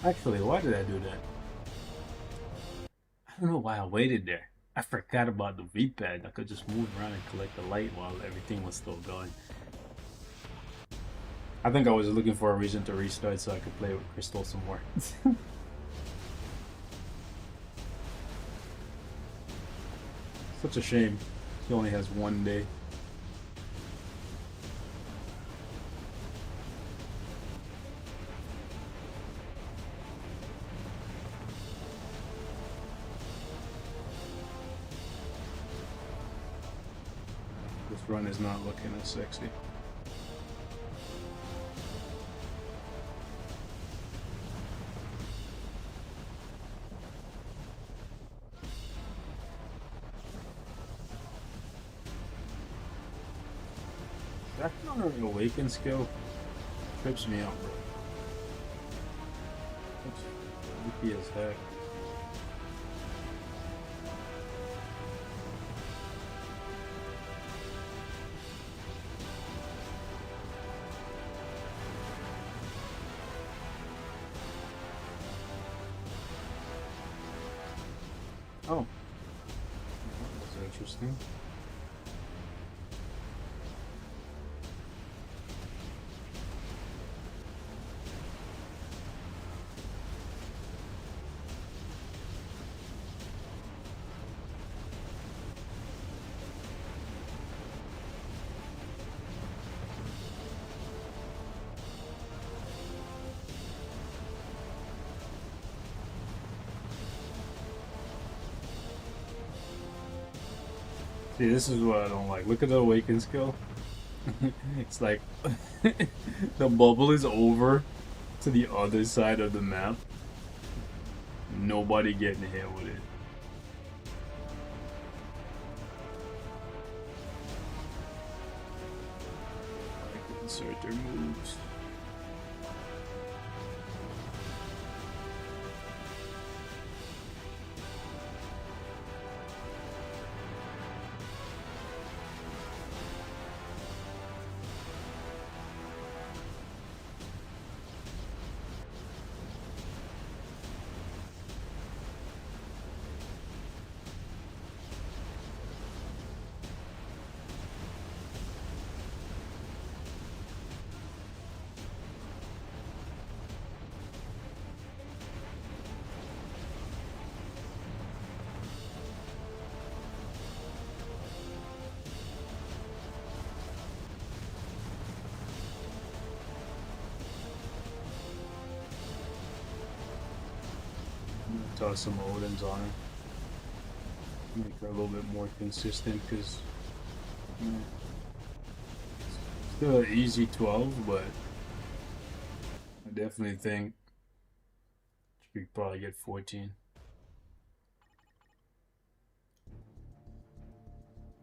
Actually, why did I do that? I don't know why I waited there. I forgot about the V-pad. I could just move around and collect the light while everything was still going. I think I was looking for a reason to restart so I could play with Crystal some more. Such a shame. He only has one day. This run is not looking as sexy. That counter awaken skill trips me out, bro. That's creepy as heck. Oh, that's interesting. See, this is what I don't like. Look at the awaken skill. It's like the bubble is over to the other side of the map. Nobody getting hit with it. I can insert their moves. toss some Odins on her. Make her a little bit more consistent, because still an easy 12, but I definitely think she could probably get 14.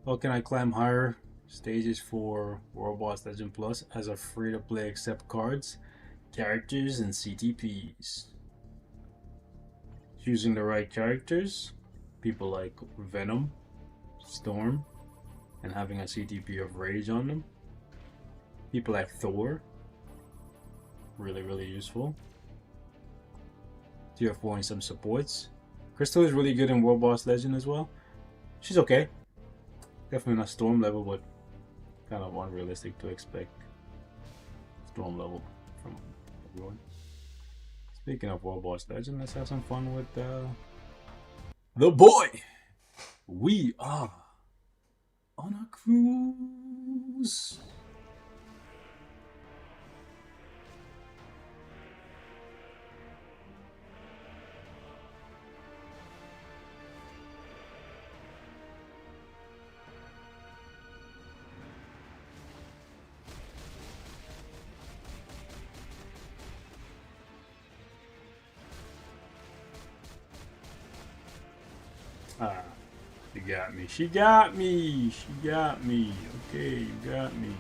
How can I climb higher stages for World Boss Legend Plus as a free-to-play except cards, characters, and CTPs? Choosing the right characters, people like Venom, Storm, and having a CTP of Rage on them. People like Thor, really useful. Tier 4 and some supports. Crystal is really good in World Boss Legend as well. She's okay. Definitely not Storm level, but kind of unrealistic to expect Storm level from everyone. Speaking of World Boss Legend, let's have some fun with the boy. We are on a cruise. Ah, you got me. She got me. She got me. Okay, you got me.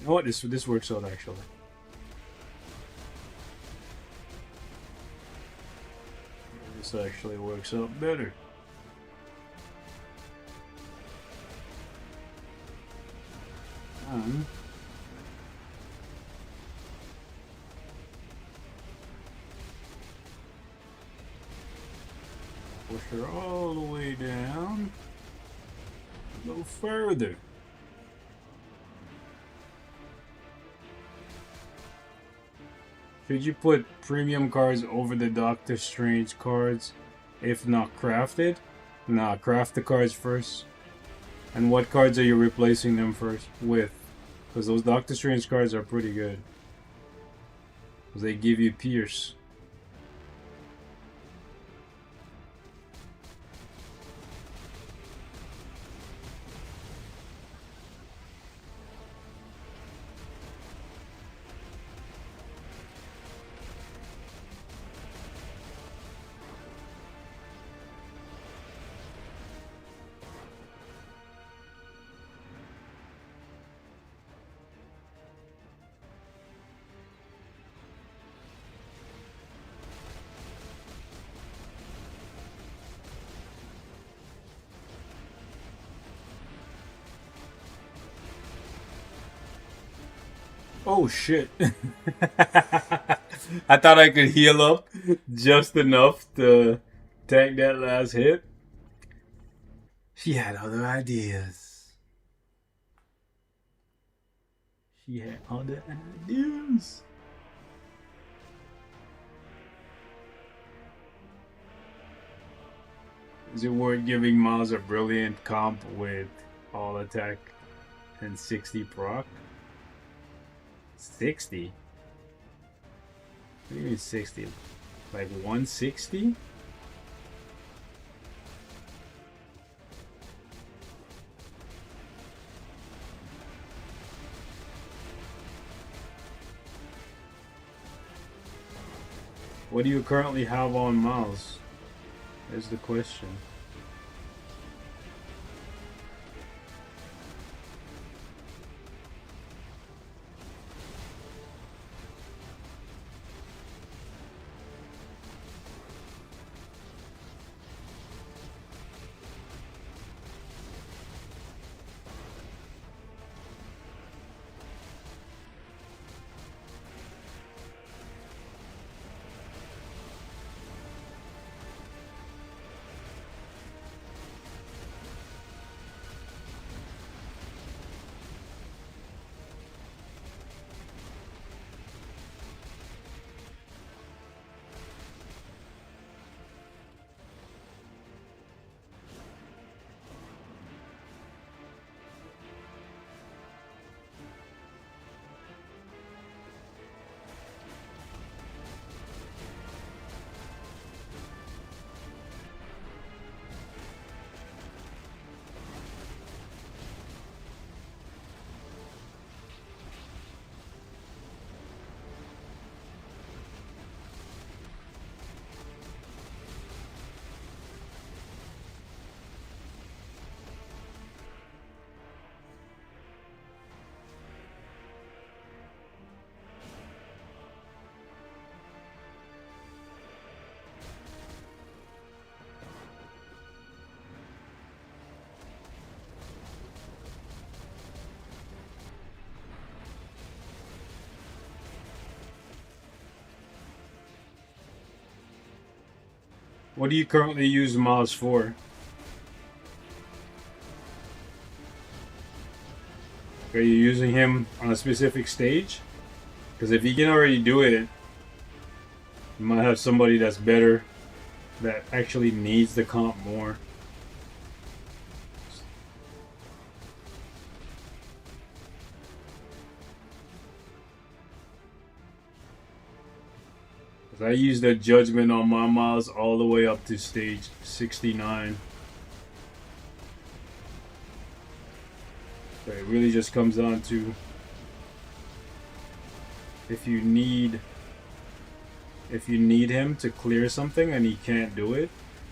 You know what? This works out actually. This actually works out better. Push her all the way down. A little further. Should you put premium cards over the Doctor Strange cards if not crafted? Nah, craft the cards first. And what cards are you replacing them first with? Because those Doctor Strange cards are pretty good. Because they give you Pierce. Oh shit. I thought I could heal up just enough to tank that last hit. She had other ideas. She had other ideas. Is it worth giving Miles a brilliant comp with all attack and 60 proc. 60? What do you mean 60? Like 160? What do you currently have on mouse? Is the question. What do you currently use mouse for? Are you using him on a specific stage? Because if he can already do it, you might have somebody that's better, that actually needs the comp more. Because I use the judgment on my mouse all the way up to stage 69. So it really just comes down to if you need him to clear something and he can't do it,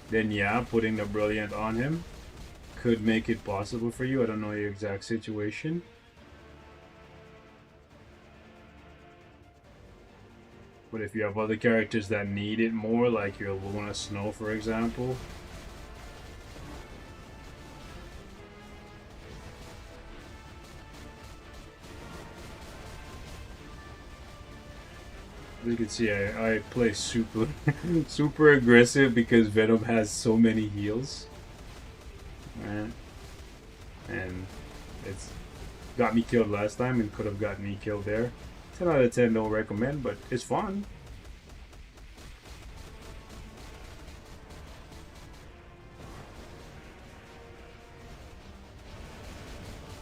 then yeah, putting the brilliant on him could make it possible for you. I don't know your exact situation. But if you have other characters that need it more, like your Luna Snow, for example. You can see I play super super aggressive because Venom has so many heals. Right? And it's got me killed last time and could have gotten me killed there. 10 out of 10 don't recommend, but it's fun.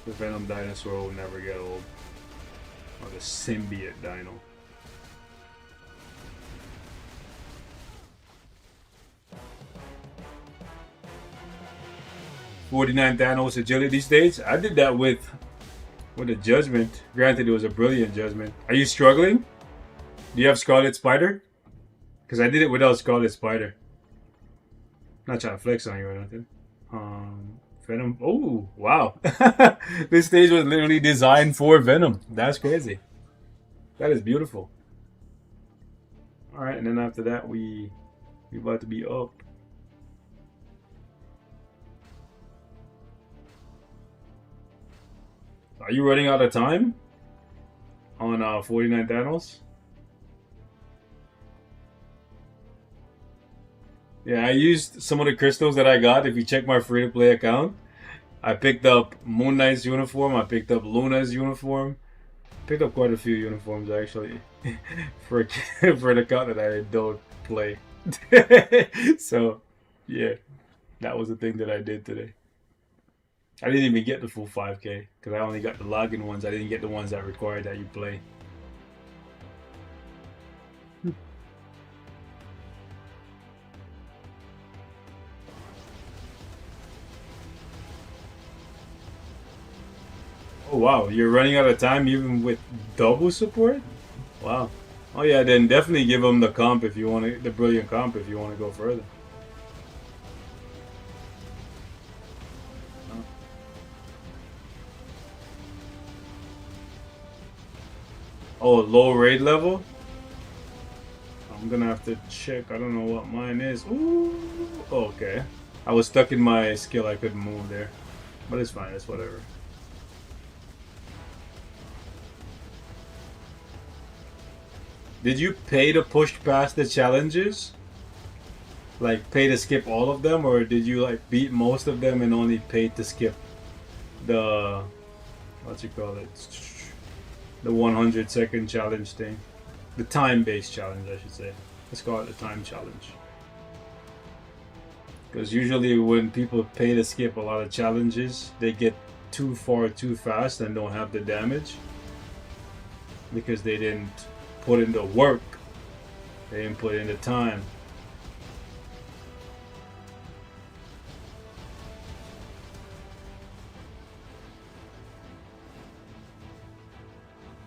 The Venom dinosaur will never get old. Or the symbiote dino. "49 Thanos agility stage." I did that with a judgment. Granted, it was a brilliant judgment. Are you struggling? Do you have Scarlet Spider? Because I did it without Scarlet Spider. Not trying to flex on you or nothing. Venom. Oh, wow. This stage was literally designed for Venom. That's crazy. That is beautiful. Alright, and then after that, we about to be up. Are you running out of time on 49 Thanos? Yeah, I used some of the crystals that I got. If you check my free-to-play account, I picked up Moon Knight's uniform. I picked up Luna's uniform. Picked up quite a few uniforms actually for for an account that I don't play. So, yeah, that was the thing that I did today. I didn't even get the full 5K because I only got the login ones. I didn't get the ones that require that you play. Oh wow, you're running out of time even with double support? Wow. Oh yeah, then definitely give them the comp if you want to, the brilliant comp if you want to go further. Oh, low raid level? I'm gonna have to check. I don't know what mine is. Ooh, okay. I was stuck in my skill. I couldn't move there, but it's fine. It's whatever. Did you pay to push past the challenges? Like pay to skip all of them, or did you like beat most of them and only pay to skip the what you call it? The 100-second challenge thing, the time-based challenge, I should say. Let's call it the time challenge. Because usually when people pay to skip a lot of challenges, they get too far too fast and don't have the damage because they didn't put in the work. They didn't put in the time.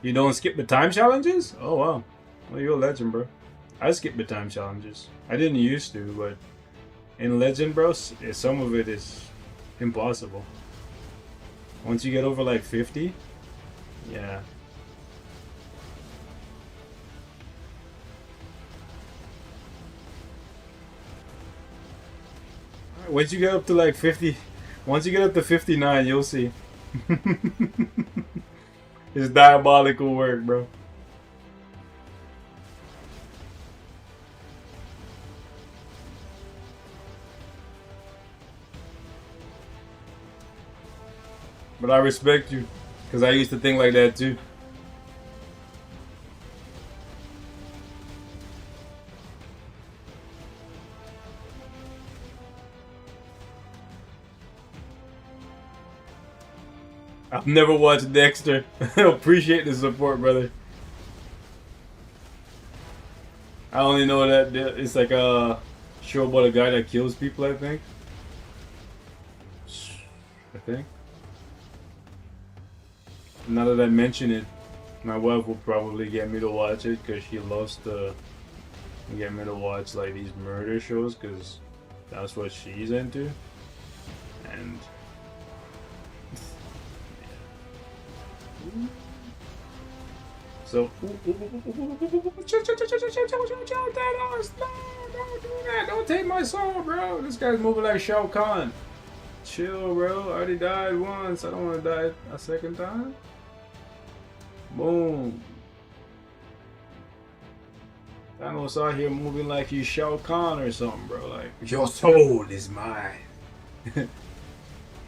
You don't skip the time challenges? Oh wow. Well, you're a legend, bro. I skip the time challenges. I didn't used to, but in Legend, bro, some of it is impossible. Once you get over like 50, yeah. Once you get up to like 50, once you get up to 59, you'll see. It's diabolical work, bro. But I respect you, because I used to think like that too. I've never watched Dexter. Appreciate the support, brother. I only know that it's like a show about a guy that kills people, I think. I think. Now that I mention it, my wife will probably get me to watch it because she loves to get me to watch like these murder shows because that's what she's into. And so don't take my soul, bro. This guy's moving like Shao Kahn. Chill, bro. I already died once. I don't want to die a second time. Boom. Thanos out here moving like he's Shao Kahn or something, bro. Like, your soul is mine.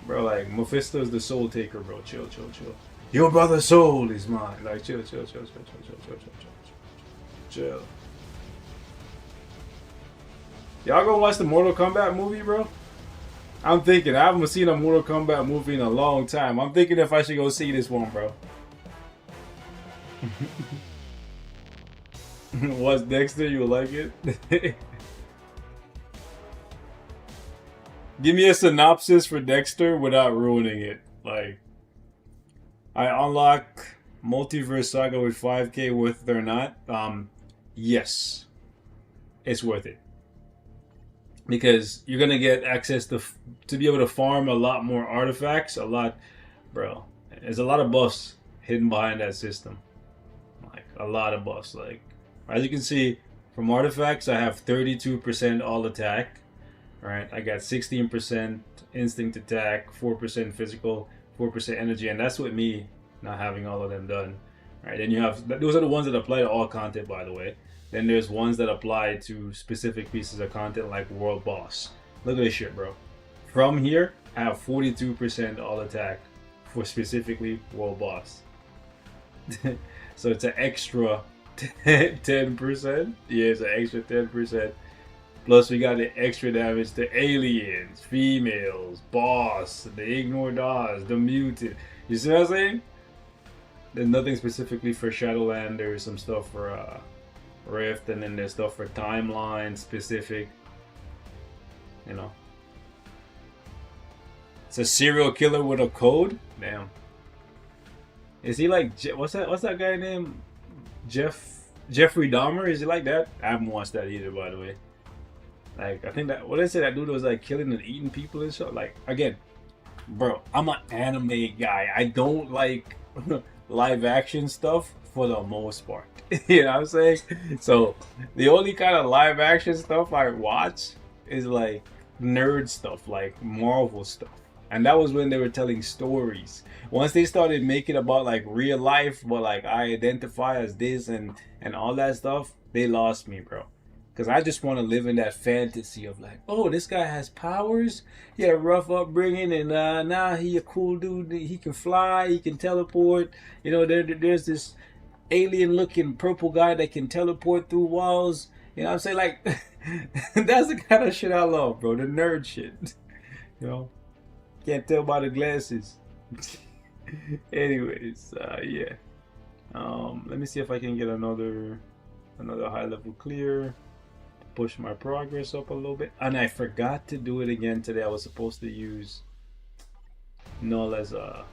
Bro, like, Mephisto's the soul taker, bro. Chill, chill, chill. Your brother's soul is mine. Like, chill, chill, chill, chill, chill, chill, chill, chill, chill, chill. Y'all gonna watch the Mortal Kombat movie, bro? I'm thinking. I haven't seen a Mortal Kombat movie in a long time. I'm thinking if I should go see this one, bro. Watch Dexter, you'll like it. Give me a synopsis for Dexter without ruining it. Like, I unlock Multiverse Saga with 5K worth it or not. Yes, it's worth it because you're gonna get access to be able to farm a lot more artifacts. Bro. There's a lot of buffs hidden behind that system. Like a lot of buffs. Like as you can see from artifacts, I have 32% all attack. Right, I got 16% instinct attack, 4% physical, 4% energy, and that's with me not having all of them done. Right, then you have those are the ones that apply to all content, by the way. Then there's ones that apply to specific pieces of content like World Boss. Look at this shit, bro. From here, I have 42% all attack for specifically World Boss. So it's an extra 10%. Yeah, it's an extra 10%. Plus, we got the extra damage to aliens, females, boss, the ignore dodge, the mutant. You see what I'm saying? There's nothing specifically for Shadowland. There's some stuff for Rift, and then there's stuff for timeline specific. You know, it's a serial killer with a code. Damn. Is he like what's that guy named Jeffrey Dahmer? Is he like that? I haven't watched that either, by the way. Like, I think that what did I say, that dude was like killing and eating people and stuff. Like, again, bro, I'm an anime guy. I don't like live action stuff for the most part. You know what I'm saying? So the only kind of live action stuff I watch is like nerd stuff, like Marvel stuff. And that was when they were telling stories. Once they started making about like real life, but like I identify as this and all that stuff, they lost me, bro. Because I just want to live in that fantasy of like, oh, this guy has powers. He had a rough upbringing, and now he a cool dude. He can fly. He can teleport. You know, there's this alien-looking purple guy that can teleport through walls. You know what I'm saying? Like, that's the kind of shit I love, bro. The nerd shit. You know? Can't tell by the glasses. Anyways, yeah. Let me see if I can get another high level clear. Push my progress up a little bit. And I forgot to do it again today. I was supposed to use Null as a...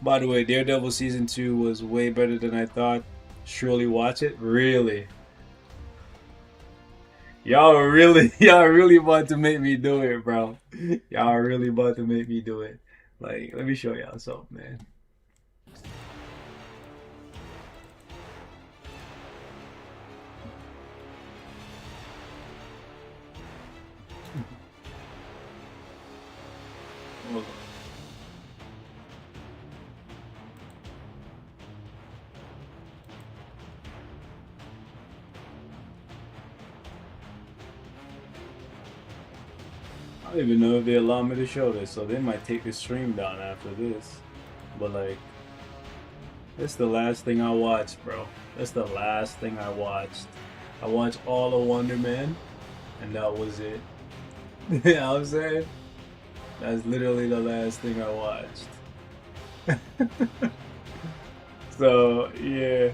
By the way, Daredevil Season 2 was way better than I thought. Surely watch it. Really. Y'all really about to make me do it, bro. Y'all really about to make me do it. Like, let me show y'all something, man. Hold on. I don't even know if they allow me to show this, so they might take the stream down after this. But like, it's the last thing I watched, bro. That's the last thing I watched. I watched all of Wonder Man, and that was it. You know what I'm saying? That's literally the last thing I watched. So, yeah.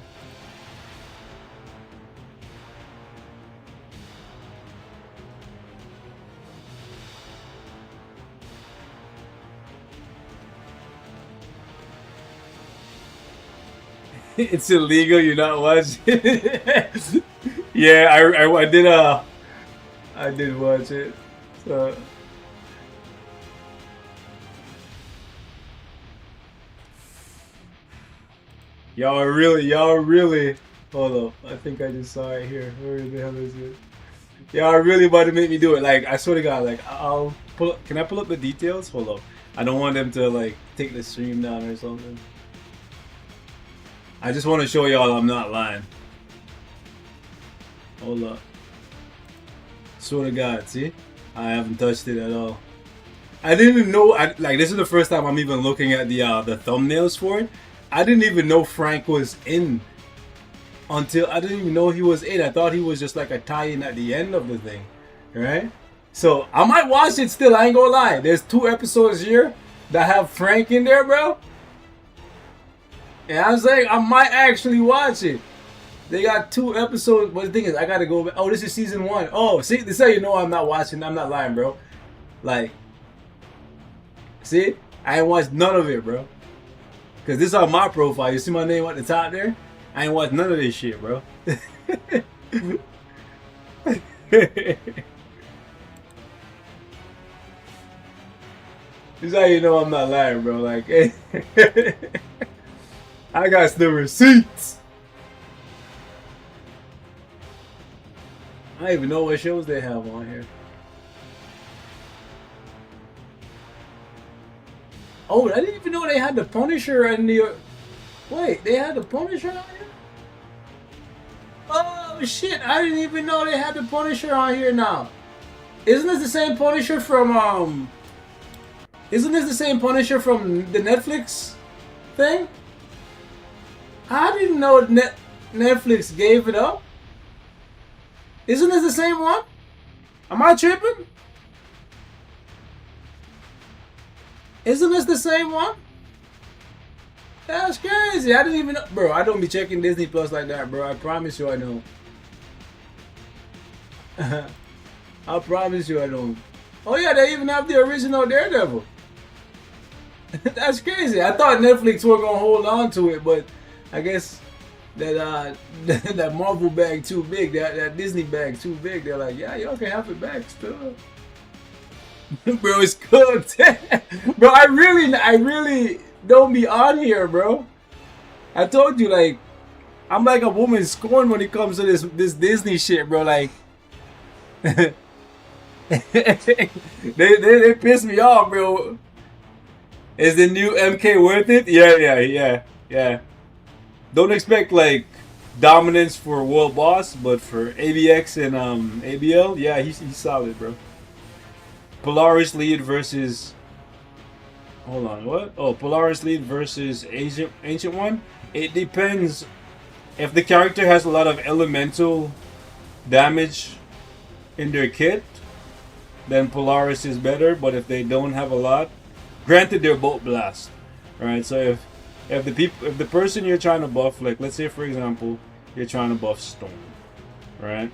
It's illegal, you're not watching it. Yeah, I did watch it. So y'all really hold up. I think I just saw it here. Where the hell is it? Y'all are really about to make me do it. Like, I swear to God, like, I'll pull up, can I pull up the details? Hold up. I don't want them to like take the stream down or something. I just want to show y'all I'm not lying. Hold up. Swear to God, see? I haven't touched it at all. I didn't even know, like, this is the first time I'm even looking at the thumbnails for it. I didn't even know Frank was in until, I didn't even know he was in. I thought he was just like a tie-in at the end of the thing, right? So, I might watch it still, I ain't gonna lie. There's 2 episodes here that have Frank in there, bro. And I'm saying I might actually watch it. They got 2 episodes, but the thing is, I gotta go back. Oh, this is season 1. Oh, see, this is how you know I'm not watching. I'm not lying, bro. Like, see, I ain't watched none of it, bro. Cause this is on my profile. You see my name at the top there? I ain't watched none of this shit, bro. This is how you know I'm not lying, bro. Like, I got the receipts. I don't even know what shows they have on here. Oh, I didn't even know they had the Punisher and the... Wait, they had the Punisher on here? Oh, shit. I didn't even know they had the Punisher on here now. Isn't this the same Punisher from, Isn't this the same Punisher from the Netflix thing? I didn't know Netflix gave it up. Isn't this the same one? Am I tripping? Isn't this the same one? That's crazy. I didn't even know. Bro, I don't be checking Disney Plus like that, bro. I promise you I don't. I promise you I don't. Oh yeah, they even have the original Daredevil. That's crazy. I thought Netflix were gonna hold on to it, but I guess that that Marvel bag too big, that Disney bag too big. They're like, yeah, y'all can have it back still. Bro, it's cooked. Bro, I really don't be on here, bro. I told you, like, I'm like a woman scorned when it comes to this Disney shit, bro. Like, they piss me off, bro. Is the new MK worth it? Yeah. Don't expect like dominance for World Boss, but for ABX and ABL, yeah, he's solid, bro. Polaris lead versus. Hold on, what? Oh, Polaris lead versus Ancient One. It depends. If the character has a lot of elemental damage in their kit, then Polaris is better. But if they don't have a lot, granted they're both blast, right? So if the person you're trying to buff, like let's say for example, you're trying to buff Storm, right?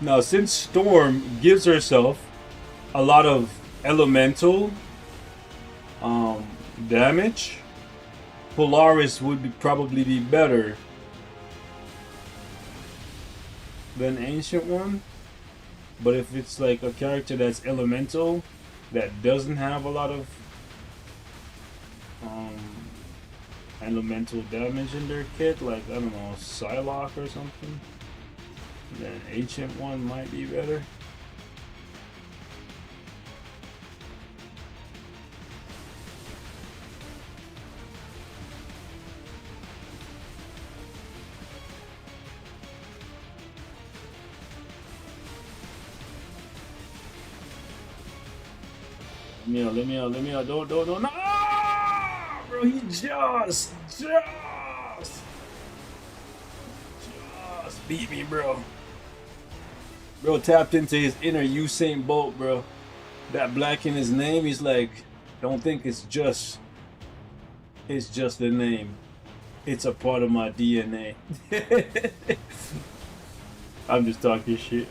Now, since Storm gives herself a lot of elemental damage, Polaris would probably be better than Ancient One. But if it's like a character that's elemental, that doesn't have a lot of elemental damage in their kit, like I don't know, Psylocke or something, then Ancient One might be better. Let me out. Don't, no! Bro, he just beat me, bro. Bro tapped into his inner Usain Bolt, bro. That black in his name, he's like, don't think it's just the name. It's a part of my DNA. I'm just talking shit.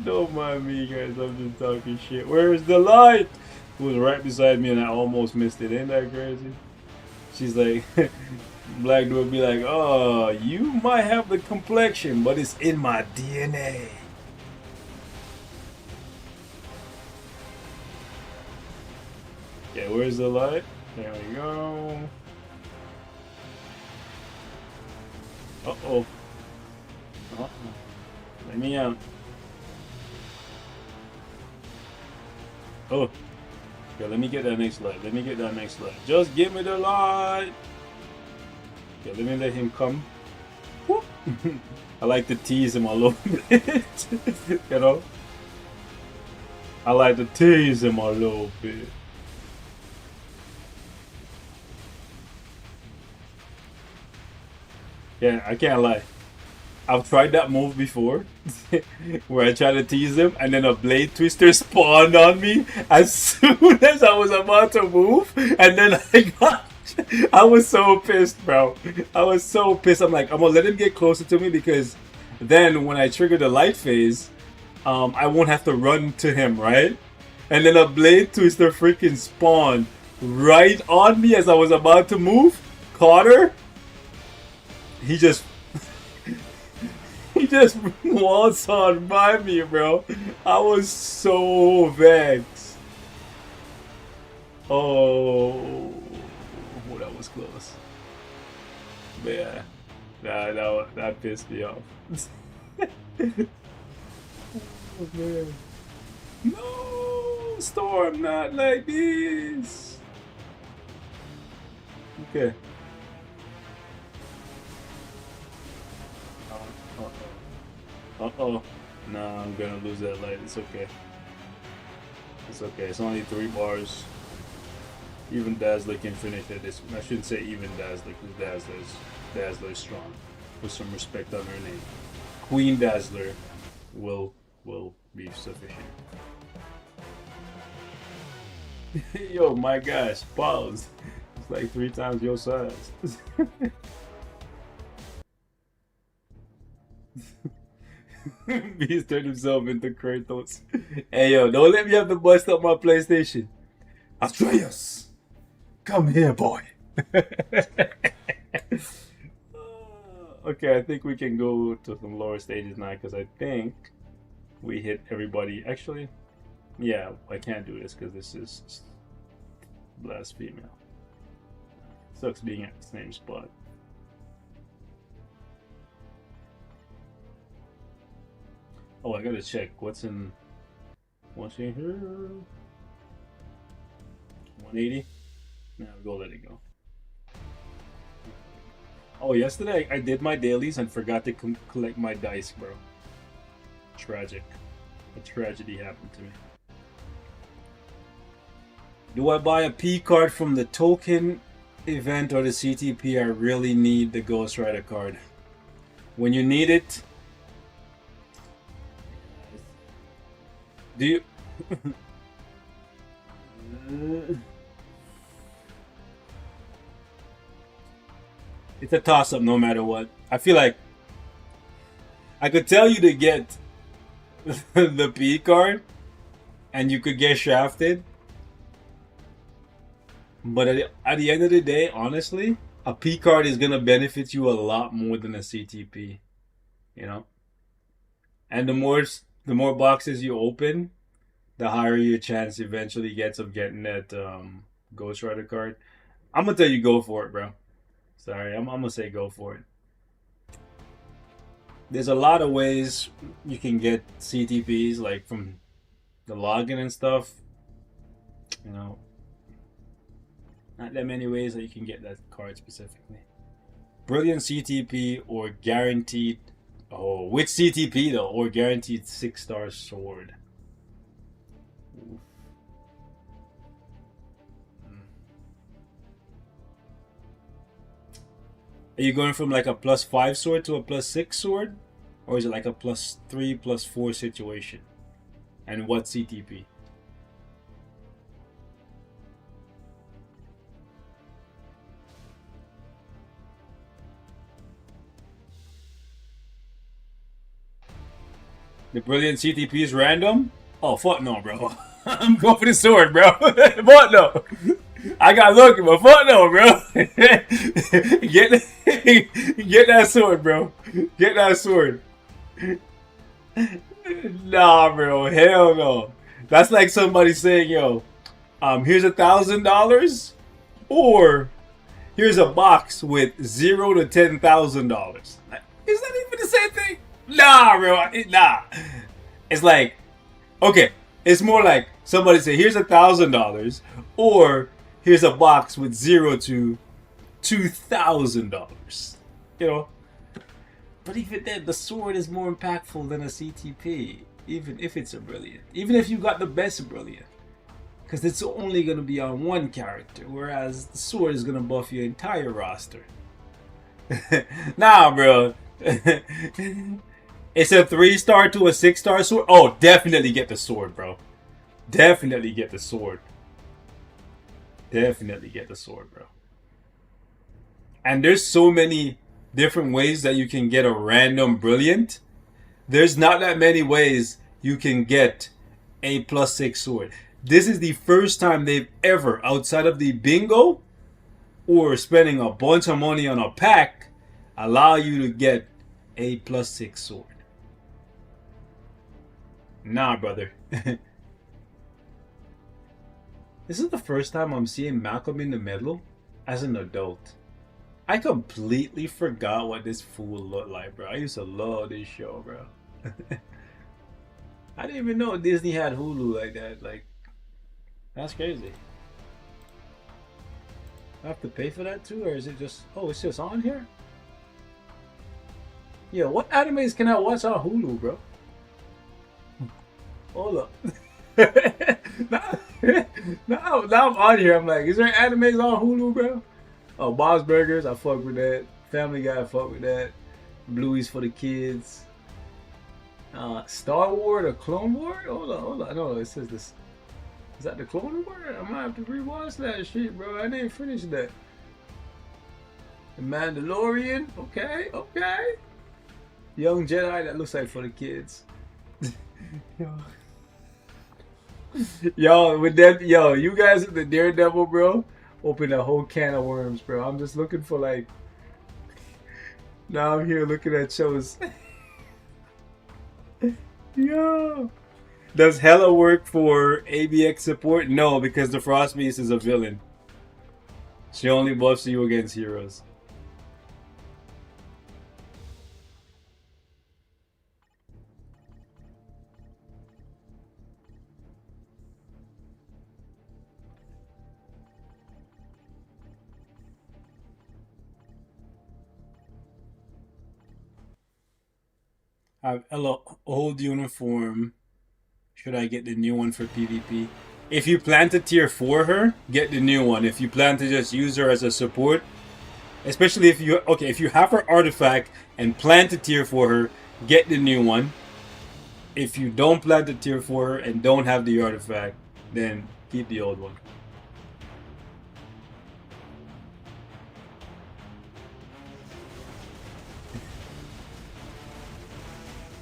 Don't mind me, guys. I'm just talking shit. Where's the light? It was right beside me and I almost missed it. Ain't that crazy? She's like, Black Dude would be like, oh, you might have the complexion, but it's in my DNA. Okay, where's the light? There we go. Uh-oh. Uh-oh. Let me out. Oh. Okay, let me get that next light. Just give me the light. Okay, let me let him come. I like to tease him a little bit. You know? I like to tease him a little bit. Yeah, I can't lie. I've tried that move before, where I tried to tease him, and then a blade twister spawned on me as soon as I was about to move, and then I was so pissed, bro. I was so pissed. I'm like, I'm gonna let him get closer to me because then when I trigger the light phase, I won't have to run to him, right? And then a blade twister freaking spawned right on me as I was about to move, caught her. He just waltzed on by me, bro. I was so vexed. Oh, that was close. But yeah, that pissed me off. Oh, man. No, Storm, not like this. Okay. Uh-oh. Nah, I'm gonna lose that light. It's okay. It's okay. It's only 3 bars. Even Dazzler can finish at this. I shouldn't say even Dazzler, because Dazzler is strong. Put some respect on her name. Queen Dazzler will be sufficient. Yo, my gosh, pause. It's like 3 times your size. Beast turned himself into Kratos. Hey yo, don't let me have to bust up my PlayStation. Atreus, come here, boy. Okay, I think we can go to some lower stages now because I think we hit everybody. Actually, yeah, I can't do this because this is last female. Sucks being at the same spot. Oh, I gotta check what's in here. 180. Now go let it go. Oh, yesterday I did my dailies and forgot to collect my dice, bro. Tragic. A tragedy happened to me. Do I buy a P card from the token event or the CTP? I really need the Ghost Rider card. When you need it, do you? It's a toss-up no matter what. I feel like I could tell you to get the P card and you could get shafted. But at the end of the day, honestly, a P card is going to benefit you a lot more than a CTP. You know? And the more boxes you open, the higher your chance eventually gets of getting that Ghost Rider card. I'm going to tell you go for it, bro. Sorry, I'm going to say go for it. There's a lot of ways you can get CTPs, like from the login and stuff. You know, not that many ways that you can get that card specifically. Brilliant CTP or guaranteed... Oh, which CTP though? Or guaranteed 6-star sword. Oof. Are you going from like a +5 sword to a +6 sword? Or is it like a +3, +4 situation? And what CTP? The brilliant CTP is random? Oh, fuck no, bro. I'm going for the sword, bro. Fuck no. I got lucky, but fuck no, bro. Get that sword, bro. Get that sword. Nah, bro. Hell no. That's like somebody saying, yo, here's $1,000, or here's a box with $0 to $10,000. Is that even the same thing? Nah, bro. Nah. It's like, okay, it's more like somebody say, here's $1,000, or here's a box with $0 to $2,000. You know? But even then, the sword is more impactful than a CTP. Even if it's a brilliant. Even if you got the best brilliant. Because it's only going to be on one character. Whereas the sword is going to buff your entire roster. Nah, bro. It's a 3-star to a 6-star sword. Oh, definitely get the sword, bro. Definitely get the sword. Definitely get the sword, bro. And there's so many different ways that you can get a random brilliant. There's not that many ways you can get a +6 sword. This is the first time they've ever, outside of the bingo or spending a bunch of money on a pack, allow you to get a +6 sword. Nah, brother. This is the first time I'm seeing Malcolm in the Middle as an adult. I completely forgot what this fool looked like, bro. I used to love this show, bro. I didn't even know Disney had Hulu like that. Like, that's crazy. I have to pay for that too, or is it just... Oh, it's just on here? Yeah, what animes can I watch on Hulu, bro? Hold up. Now I'm on here. I'm like, is there animes on Hulu, bro? Oh, Bob's Burgers, I fuck with that. Family Guy, I fuck with that. Bluey's for the kids. Star Wars or Clone Wars? Hold on. No, it says this. Is that the Clone Wars? I might have to rewatch that shit, bro. I didn't finish that. The Mandalorian? Okay. Young Jedi, that looks like for the kids. Yo, with that, you guys at the Daredevil, bro, open a whole can of worms, bro. I'm just looking for like. Now I'm here looking at shows. Yo, does Hella work for ABX support? No, because the Frost Beast is a villain. She only buffs you against heroes. I have Ella old uniform. Should I get the new one for PvP? If you plan to tier 4 her, get the new one. If you plan to just use her as a support, especially if you have her artifact and plan to tier 4 her, get the new one. If you don't plan to tier 4 her and don't have the artifact, then keep the old one.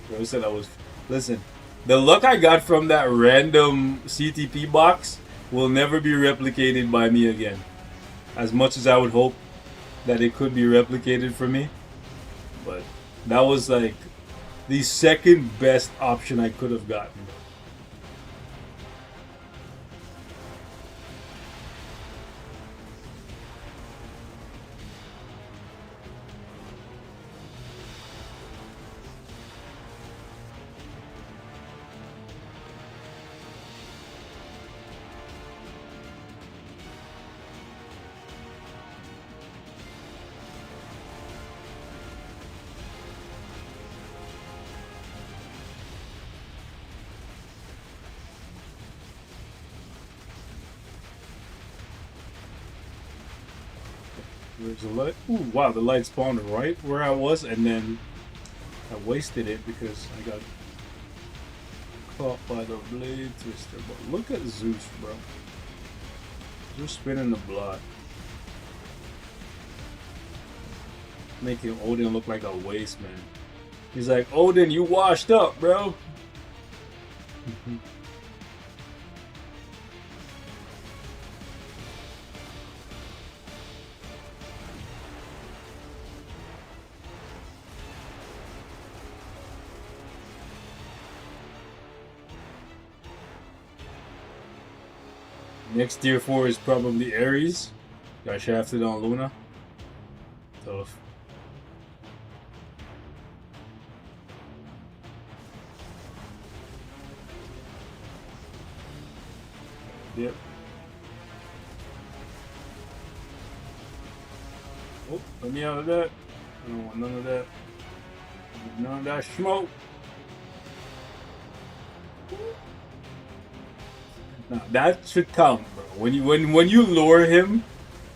Bro said I was. Listen, the luck I got from that random CTP box will never be replicated by me again. As much as I would hope that it could be replicated for me, but that was like the second best option I could have gotten. Where's the light? Ooh, wow, the light spawned right where I was, and then I wasted it because I got caught by the blade twister. But look at Zeus, bro. Zeus spinning the block. Making Odin look like a waste man. He's like, Odin, you washed up, bro. Next tier 4 is probably Ares. Got shafted on Luna. Tough. Yep. Oh, let me out of that. I don't want none of that. None of that smoke. Now that should count, bro. When you lure him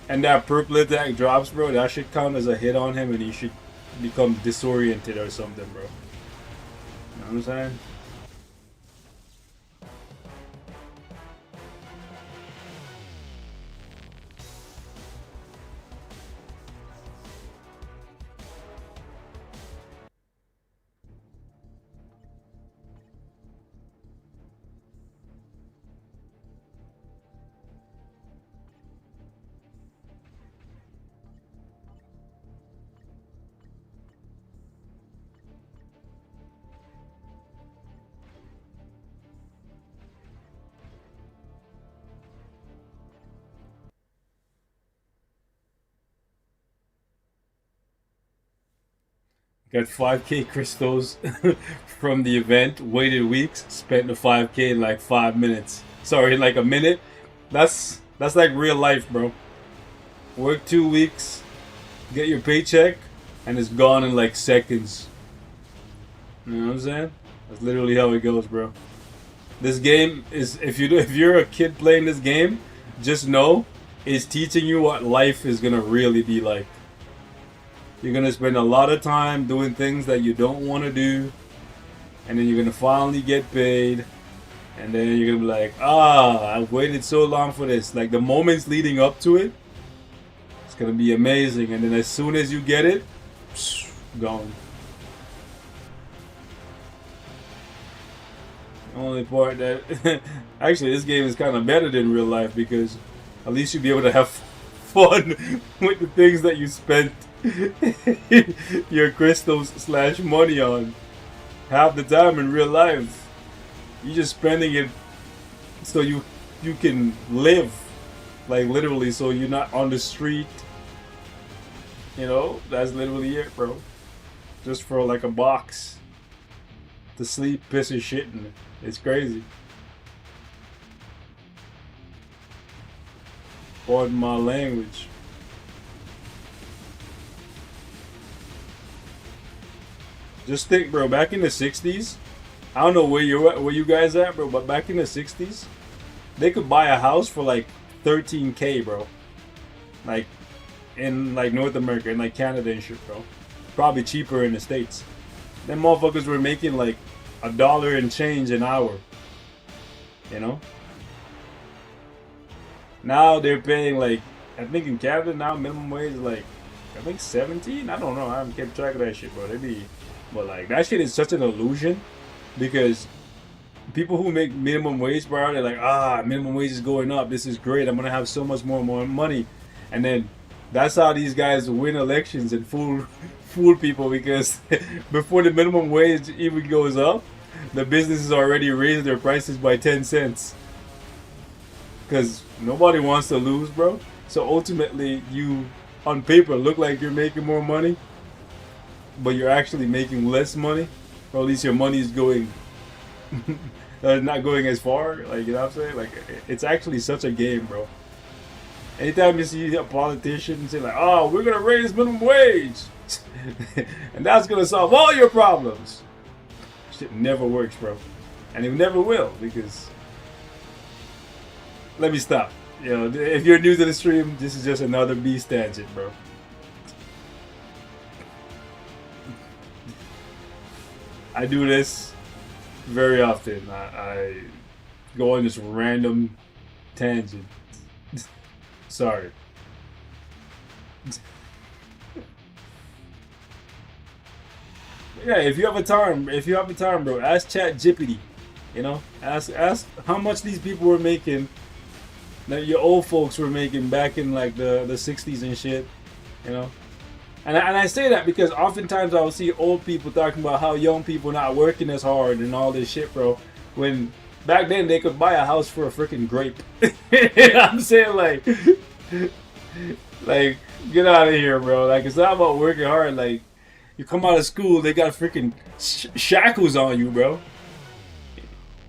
and that purple attack drops, bro, that should count as a hit on him and he should become disoriented or something, bro. You know what I'm saying? Got 5k crystals from the event, waited weeks, spent the 5k in like 5 minutes. Sorry, in like a minute. That's like real life, bro. Work 2 weeks, get your paycheck, and it's gone in like seconds. You know what I'm saying? That's literally how it goes, bro. This game is, if you're a kid playing this game, just know it's teaching you what life is gonna really be like. You're gonna spend a lot of time doing things that you don't want to do, and then you're gonna finally get paid, and then you're gonna be like, ah, I've waited so long for this. Like the moments leading up to it, it's gonna be amazing, and then as soon as you get it, gone. The only part that actually this game is kind of better than real life because at least you'll be able to have fun with the things that you spent your crystals / money on. Half the time in real life, you're just spending it so you can live, like literally, so you're not on the street. You know, that's literally it, bro. Just for like a box to sleep, piss and shit in. It's crazy. Pardon my language. Just think, bro. Back in the '60s, I don't know where you guys at, bro. But back in the '60s, they could buy a house for like 13K, bro. Like in like North America and like Canada and shit, bro. Probably cheaper in the States. Them motherfuckers were making like $1 and change an hour. You know? Now they're paying like, I think in Canada now minimum wage is like, I think 17? I don't know. I haven't kept track of that shit, bro. But like that shit is such an illusion because people who make minimum wage, bro, they're like, minimum wage is going up. This is great. I'm gonna have so much more money. And then that's how these guys win elections and fool people because before the minimum wage even goes up, the businesses already raised their prices by 10 cents. Because nobody wants to lose, bro. So ultimately, you, on paper, look like you're making more money, but you're actually making less money. Or at least your money is going, not going as far. Like, you know what I'm saying? Like, it's actually such a game, bro. Anytime you see a politician say like, oh, we're going to raise minimum wage. And that's going to solve all your problems. Shit never works, bro. And it never will because... Let me stop. You know, if you're new to the stream, this is just another beast tangent, bro. I do this very often. I go on this random tangent. Sorry. Yeah, if you have a time, bro, ask ChatGPT. You know, ask how much these people were making. That your old folks were making back in like the 60s and shit, you know. And I say that because oftentimes I will see old people talking about how young people not working as hard and all this shit, bro. When back then they could buy a house for a freaking grape. You know what I'm saying? Like get out of here, bro. Like it's not about working hard. Like you come out of school, they got freaking shackles on you, bro.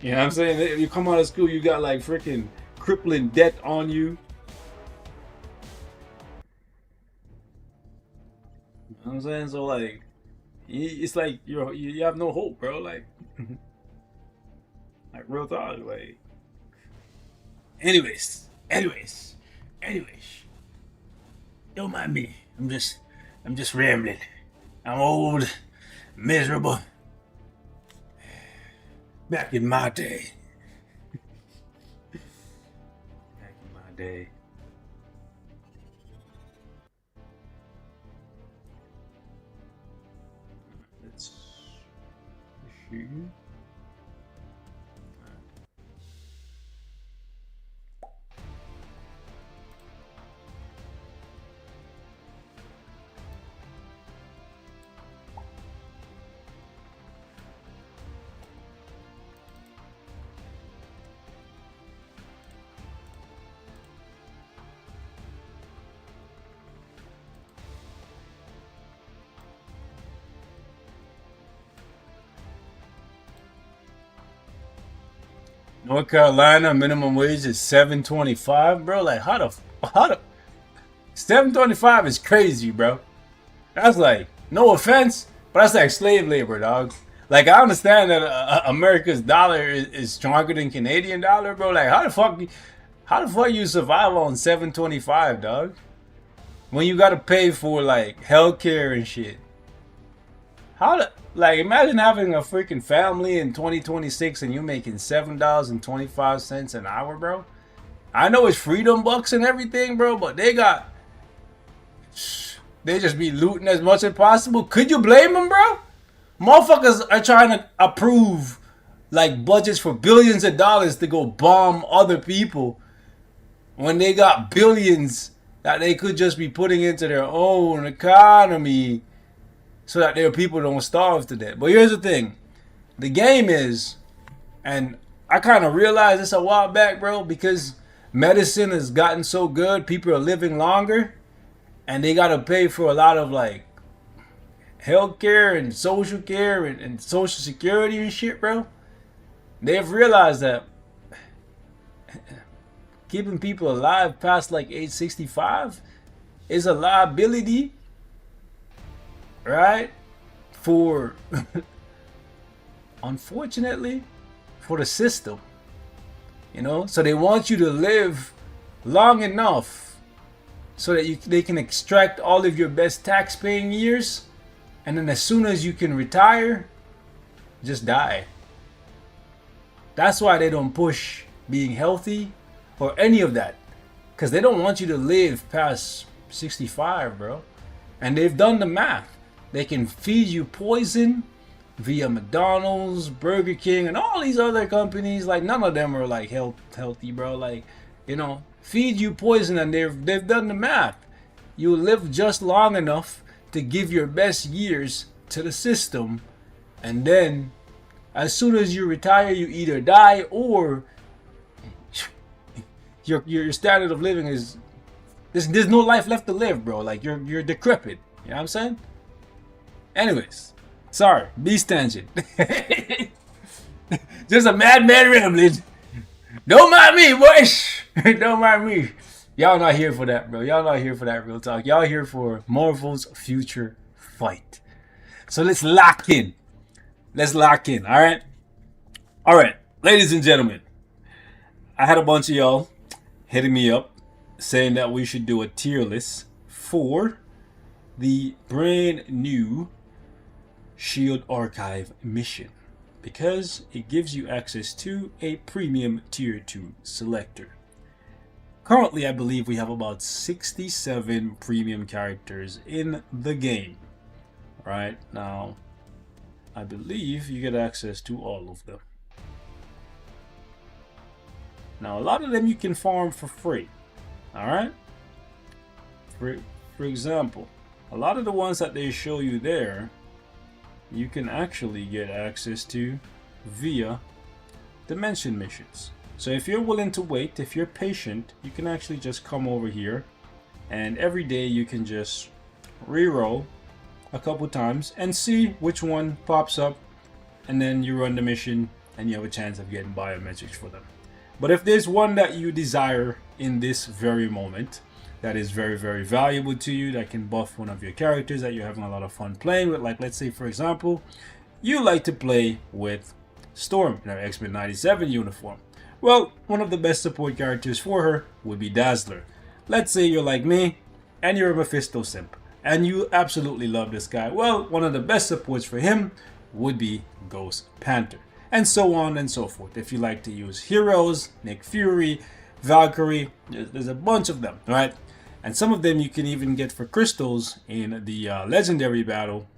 You know what I'm saying? You come out of school, you got like freaking crippling debt on you. You know what I'm saying? So like it's like you have no hope, bro. Like like real talk. Like anyways, don't mind me. I'm just rambling. I'm old, miserable. Back in my day. Day. Let's see. North Carolina minimum wage is $7.25, bro. Like how the $7.25 is crazy, bro. That's like no offense, but that's like slave labor, dog. Like I understand that America's dollar is stronger than Canadian dollar, bro. Like how the fuck you survive on 7.25, dog? When you gotta pay for like healthcare and shit. Like imagine having a freaking family in 2026 and you making $7.25 an hour, bro. I know it's freedom bucks and everything, bro, but they just be looting as much as possible. Could you blame them, bro? Motherfuckers are trying to approve like budgets for billions of dollars to go bomb other people when they got billions that they could just be putting into their own economy so that their people don't starve to death. But here's the thing. The game is, and I kind of realized this a while back, bro, because medicine has gotten so good, people are living longer, and they got to pay for a lot of like healthcare and social care and social security and shit, bro. They've realized that keeping people alive past like age 65 is a liability, right? For unfortunately for the system, you know. So they want you to live long enough so that they can extract all of your best tax-paying years, and then as soon as you can retire, just die. That's why they don't push being healthy or any of that, because they don't want you to live past 65, bro. And they've done the math. They can feed you poison via McDonald's, Burger King, and all these other companies. Like none of them are like healthy, bro. Like, you know, feed you poison, and they've done the math. You live just long enough to give your best years to the system, and then as soon as you retire, you either die or your standard of living is there's no life left to live, bro. Like you're decrepit. You know what I'm saying? Anyways, sorry, beast tangent. Just a madman rambling. Don't mind me, boys. Don't mind me. Y'all not here for that, bro. Y'all not here for that real talk. Y'all here for Marvel's future fight. So let's lock in. Let's lock in. All right. All right, ladies and gentlemen. I had a bunch of y'all hitting me up saying that we should do a tier list for the brand new Shield Archive mission, because it gives you access to a premium tier 2 selector. Currently, I believe we have about 67 premium characters in the game. Right now, I believe you get access to all of them. Now, a lot of them you can farm for free. Alright? For example, a lot of the ones that they show you there, you can actually get access to via dimension missions. So if you're willing to wait, if you're patient, you can actually just come over here, and every day you can just reroll a couple times and see which one pops up, and then you run the mission and you have a chance of getting biometrics for them. But if there's one that you desire in this very moment that is very, very valuable to you, that can buff one of your characters that you're having a lot of fun playing with, like let's say for example you like to play with Storm in her X-Men 97 uniform, well, one of the best support characters for her would be Dazzler. Let's say you're like me and you're a Mephisto simp and you absolutely love this guy, well, one of the best supports for him would be Ghost Panther, and so on and so forth. If you like to use heroes, Nick Fury, Valkyrie, there's a bunch of them, right? And some of them you can even get for crystals in the legendary battle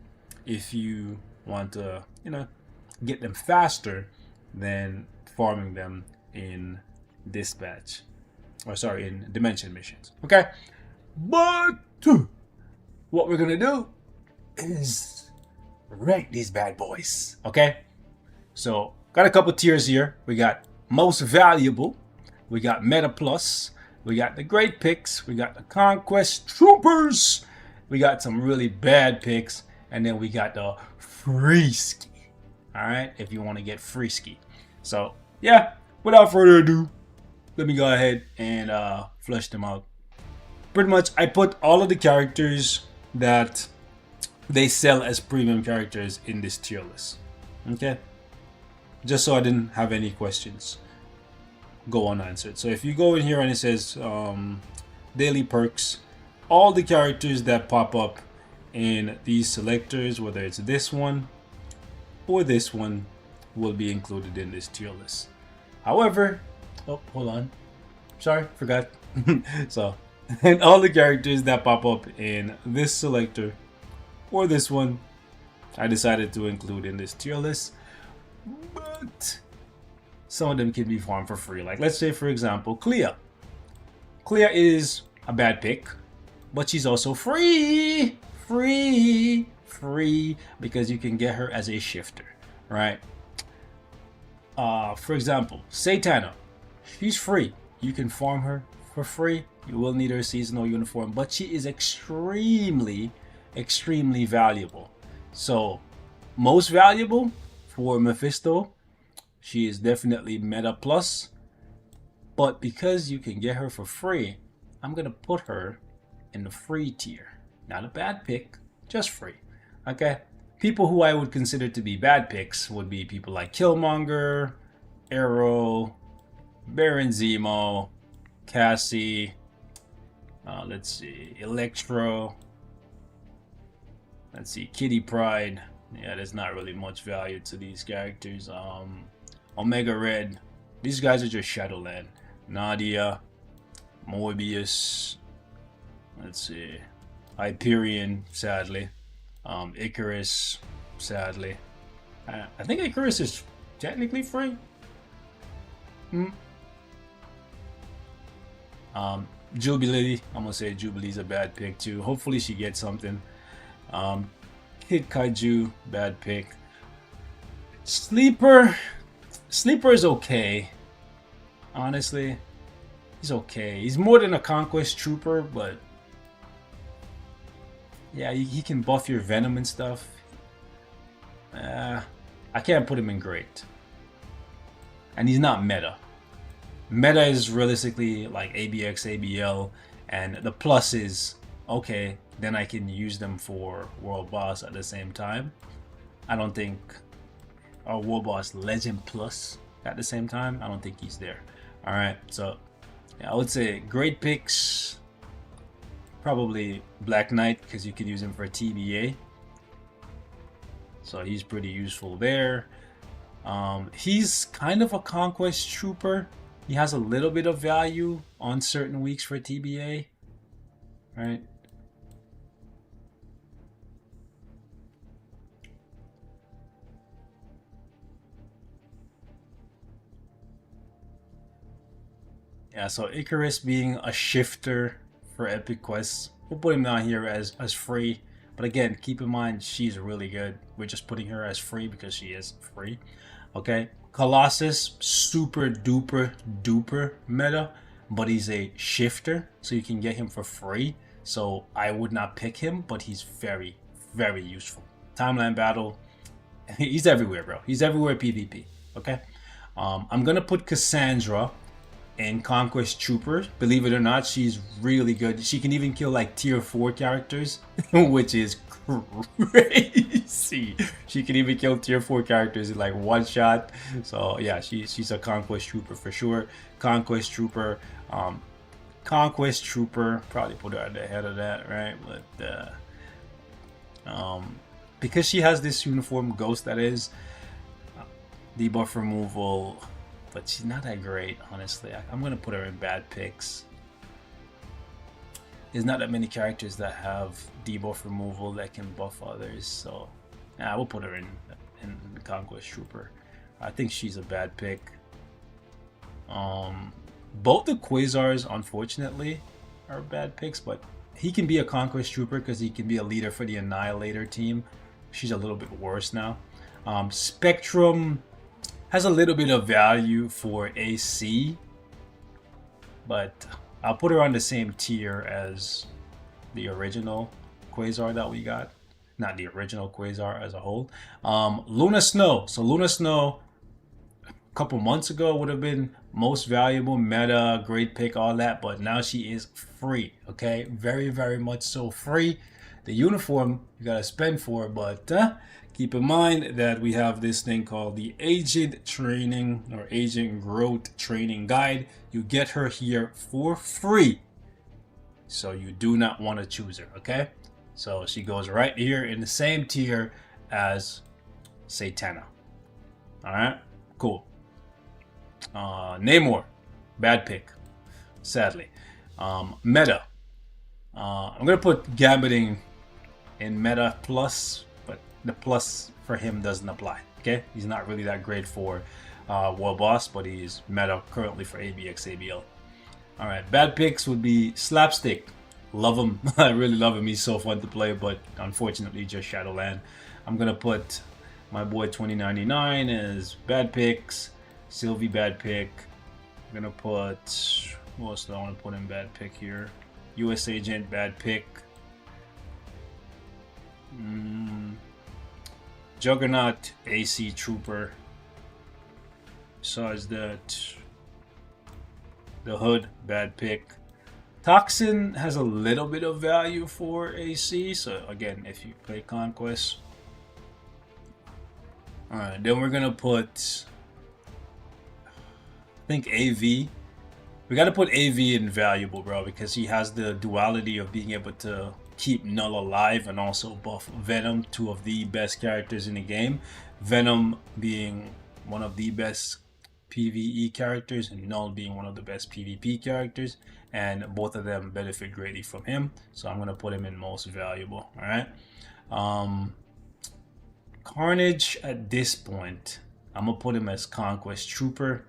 if you want to, you know, get them faster than farming them in dispatch, or sorry, in dimension missions. Okay, but what we're gonna do is rank these bad boys. Okay, so got a couple tiers here. We got most valuable, we got meta plus, we got the great picks, we got the Conquest troopers, we got some really bad picks, and then we got the frisky. All right, if you want to get frisky. So yeah, without further ado, let me go ahead and flush them out. Pretty much, I put all of the characters that they sell as premium characters in this tier list. Okay, just so I didn't have any questions go unanswered. So if you go in here and it says daily perks, all the characters that pop up in these selectors, whether it's this one or this one, will be included in this tier list. However, oh, hold on, sorry, forgot. So, and all the characters that pop up in this selector or this one, I decided to include in this tier list. But some of them can be farmed for free. Like, let's say, for example, Clea. Clea is a bad pick, but she's also free. Free, because you can get her as a shifter, right? For example, Satana. She's free. You can farm her for free. You will need her seasonal uniform, but she is extremely valuable. So, most valuable for Mephisto, she is definitely meta plus, but because you can get her for free, I'm gonna put her in the free tier. Not a bad pick, just free. Okay, people who I would consider to be bad picks would be people like Killmonger, Arrow, Baron Zemo, Cassie, let's see, Electro, let's see, Kitty Pryde. Yeah, there's not really much value to these characters. Omega Red. These guys are just Shadowland. Nadia, Moebius. Let's see, Hyperion, sadly. Icarus, sadly. I think Icarus is technically free. Jubilee. I'm gonna say Jubilee's a bad pick too. Hopefully she gets something. Kid Kaiju, bad pick. Sleeper is okay. Honestly, he's okay. He's more than a Conquest Trooper, but yeah, he can buff your Venom and stuff. I can't put him in great. And he's not meta. Meta is realistically like ABX, ABL, and the plus is, okay, then I can use them for World Boss at the same time. I don't think World Boss Legend Plus at the same time. I don't think he's there. Alright, so yeah, I would say great picks. Probably Black Knight, because you could use him for TBA. So he's pretty useful there. He's kind of a Conquest Trooper. He has a little bit of value on certain weeks for TBA. Right? Yeah, so Icarus being a shifter for Epic Quests. We'll put him down here as free. But again, keep in mind, she's really good. We're just putting her as free because she is free. Okay. Colossus, super duper meta. But he's a shifter. So you can get him for free. So I would not pick him. But he's very useful. Timeline battle. He's everywhere, bro. He's everywhere PvP. Okay. I'm going to put Cassandra and Conquest Troopers. Believe it or not, she's really good. She can even kill like tier 4 characters, which is crazy. She can even kill tier 4 characters in like one shot. So yeah, she's a Conquest Trooper for sure. Conquest Trooper, probably put her at the head of that, right? But because she has this uniform, Ghost, that is, debuff removal. But she's not that great, honestly. I'm going to put her in bad picks. There's not that many characters that have debuff removal that can buff others. So, yeah, we'll put her in the Conquest Trooper. I think she's a bad pick. Both the Quasars, unfortunately, are bad picks. But he can be a Conquest Trooper because he can be a leader for the Annihilator team. She's a little bit worse now. Spectrum has a little bit of value for AC, but I'll put her on the same tier as the original Quasar that we got. Not the original Quasar as a whole. Luna Snow. So Luna Snow, a couple months ago, would have been most valuable, meta, great pick, all that, but now she is free, okay? Very much so free. The uniform you gotta spend for, but Keep in mind that we have this thing called the Agent Training or Agent Growth Training Guide. You get her here for free. So you do not want to choose her, okay? So she goes right here in the same tier as Satana. Alright, cool. Namor, bad pick, sadly. Meta. I'm gonna put Gambiting in Meta plus, but the plus for him doesn't apply. Okay, he's not really that great for World Boss, but he's Meta currently for ABX ABL. All right, bad picks would be Slapstick. Love him, I really love him. He's so fun to play, but unfortunately just Shadowland. I'm gonna put my boy 2099 as bad picks. Sylvie bad pick. I'm gonna put, what else do I want to put in bad pick here? US Agent bad pick. Juggernaut AC Trooper. Besides that, the Hood bad pick. Toxin has a little bit of value for AC, so again, if you play Conquest. Alright, then we're gonna put, I think AV. We gotta put AV in valuable, bro, because he has the duality of being able to keep Null alive and also buff Venom, two of the best characters in the game. Venom being one of the best PvE characters and Null being one of the best PvP characters, and both of them benefit greatly from him, so I'm gonna put him in most valuable. All right. Carnage at this point, I'm gonna put him as Conquest Trooper.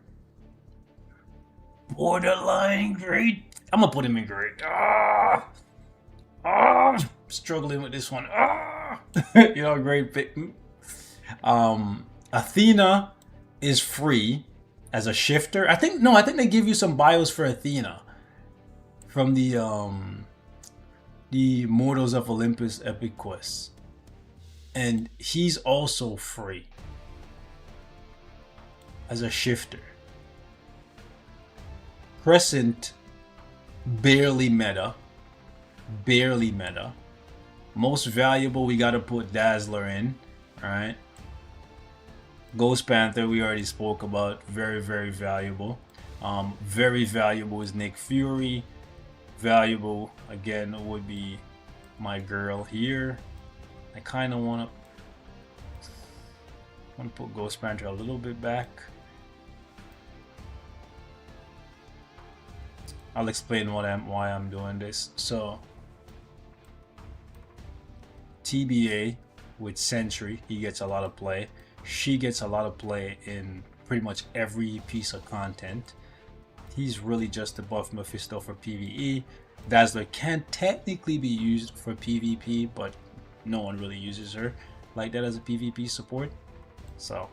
Borderline great. I'm gonna put him in great. Struggling with this one. You know, great pick. Athena is free as a shifter. I think they give you some bios for Athena from the Mortals of Olympus Epic Quest, and he's also free as a shifter. Crescent, barely meta. Most valuable, we gotta put Dazzler in. Alright. Ghost Panther, we already spoke about. Very, very valuable. Very valuable is Nick Fury. Valuable, again, would be my girl here. I kind of want to put Ghost Panther a little bit back. I'll explain why I'm doing this. So, TBA with Sentry, he gets a lot of play. She gets a lot of play in pretty much every piece of content. He's really just a buff Mephisto for PvE. Dazzler can technically be used for PvP, but no one really uses her like that as a PvP support. So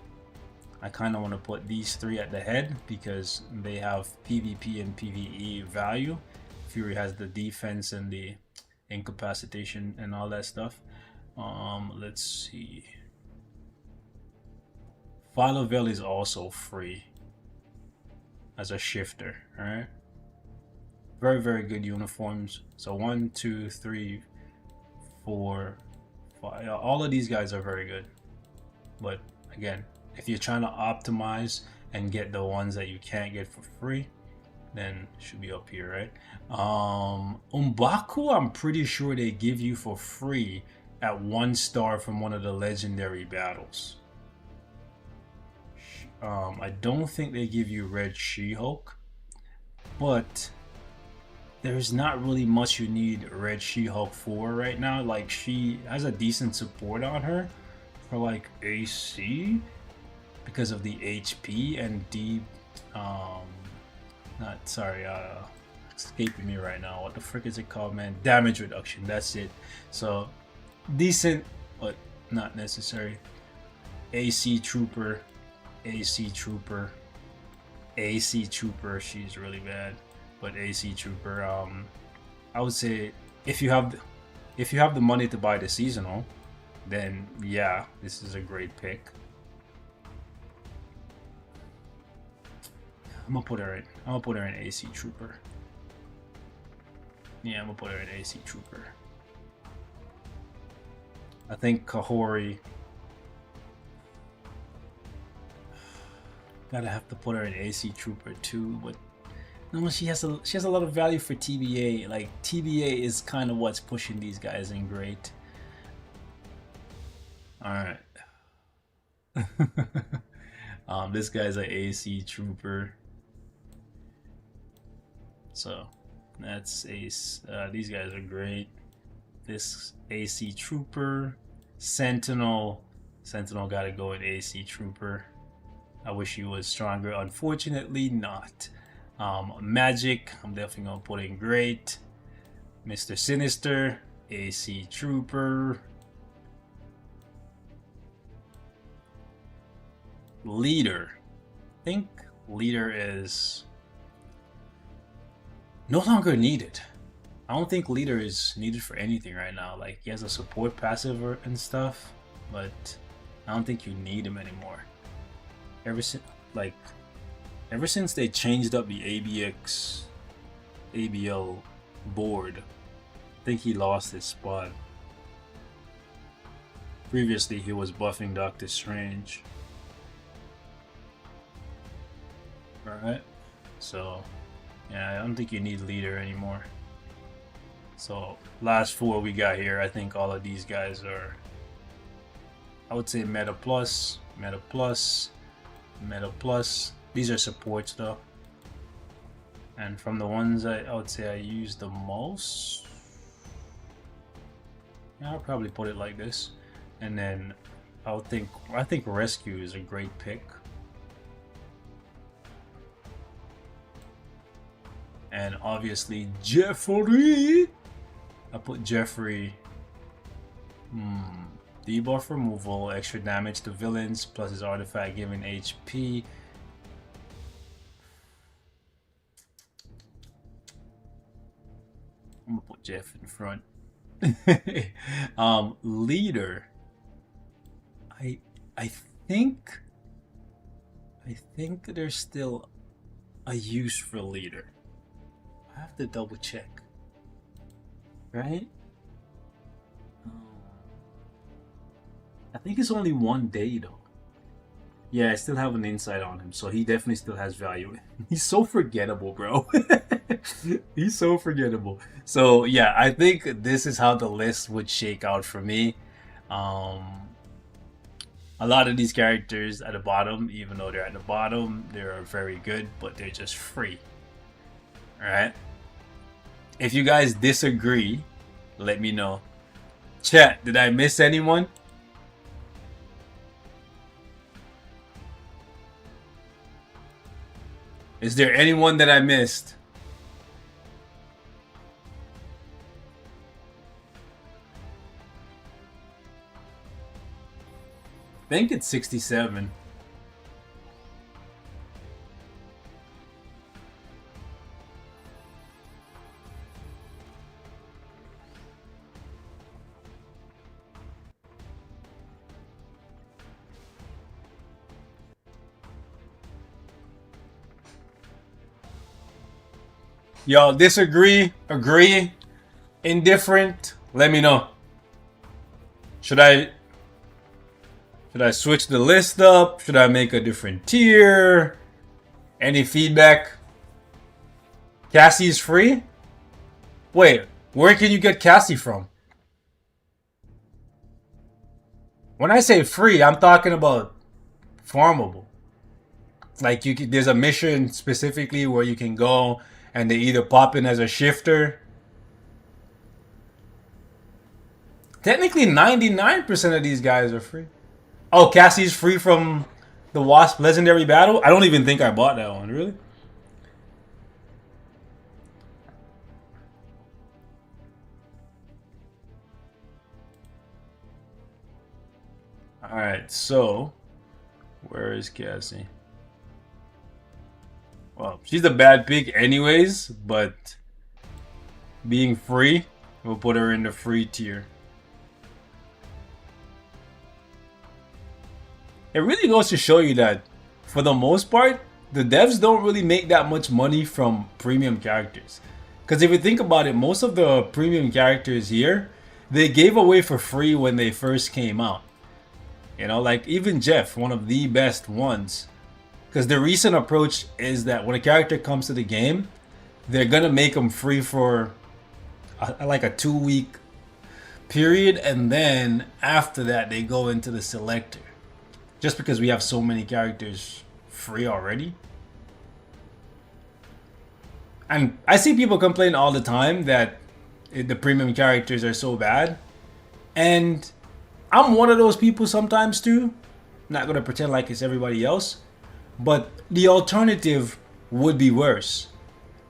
I kind of want to put these three at the head because they have PvP and PvE value. Fury has the defense and the incapacitation and all that stuff. Let's see. Philovel is also free as a shifter. All right. Very, very good uniforms. So 1, 2, 3, 4, 5. All of these guys are very good. But again, if you're trying to optimize and get the ones that you can't get for free, then it should be up here, right? Umbaku, I'm pretty sure they give you for free at 1 star from one of the legendary battles. I don't think they give you Red She-Hulk, but there's not really much you need Red She-Hulk for right now. Like, she has a decent support on her for like AC because of the HP and escaping me right now. What the frick is it called, man? Damage reduction, that's it. So decent, but not necessary. AC Trooper, AC Trooper, AC Trooper, she's really bad. But AC Trooper, I would say if you have the money to buy the seasonal, then yeah, this is a great pick. I'm gonna put her in AC Trooper. Yeah, I'm gonna put her in AC Trooper. I think Kahori Gotta have to put her in AC Trooper too, but no, she has a lot of value for TBA. Like TBA is kind of what's pushing these guys in great. All right. This guy's an AC Trooper, so that's ace. These guys are great. This AC Trooper, Sentinel gotta go in AC Trooper. I wish he was stronger. Unfortunately, not. Magic, I'm definitely gonna put in great. Mr. Sinister, AC Trooper. Leader. I think leader is no longer needed. I don't think leader is needed for anything right now. Like, he has a support passive and stuff, but I don't think you need him anymore. Ever since they changed up the ABL board, I think he lost his spot. Previously, he was buffing Doctor Strange. Alright, so yeah, I don't think you need leader anymore. So last four we got here, I think all of these guys are, I would say meta plus, meta plus, meta plus. These are supports though. And from the ones I would say I use the most, yeah, I'll probably put it like this. And then I think rescue is a great pick. And obviously Jeffrey, I put Jeffrey. Debuff removal, extra damage to villains, plus his artifact giving HP. I'm gonna put Jeff in front. Leader. I think there's still a use for leader. I have to double check. Right? I think it's only 1 day though. Yeah, I still have an insight on him, so he definitely still has value. He's so forgettable, bro. He's so forgettable. So yeah, I think this is how the list would shake out for me. A lot of these characters at the bottom, even though they're at the bottom, they're very good, but they're just free. Alright? If you guys disagree, let me know. Chat, did I miss anyone? Is there anyone that I missed? I think it's 67. Y'all disagree, agree, indifferent? Let me know. Should I switch the list up? Should I make a different tier? Any feedback? Cassie's free? Wait, where can you get Cassie from? When I say free, I'm talking about farmable. Like there's a mission specifically where you can go and they either pop in as a shifter. Technically 99% of these guys are free. Oh, Cassie's free from the Wasp Legendary Battle? I don't even think I bought that one, really? Alright, so where is Cassie? Well, she's a bad pick anyways, but being free, we'll put her in the free tier. It really goes to show you that, for the most part, the devs don't really make that much money from premium characters. Because if you think about it, most of the premium characters here, they gave away for free when they first came out. You know, like even Jeff, one of the best ones, Because the recent approach is that when a character comes to the game, they're gonna make them free for like a 2 week period, and then after that they go into the selector. Just because we have so many characters free already. And I see people complain all the time that the premium characters are so bad. And I'm one of those people sometimes too. Not gonna pretend like it's everybody else. But the alternative would be worse.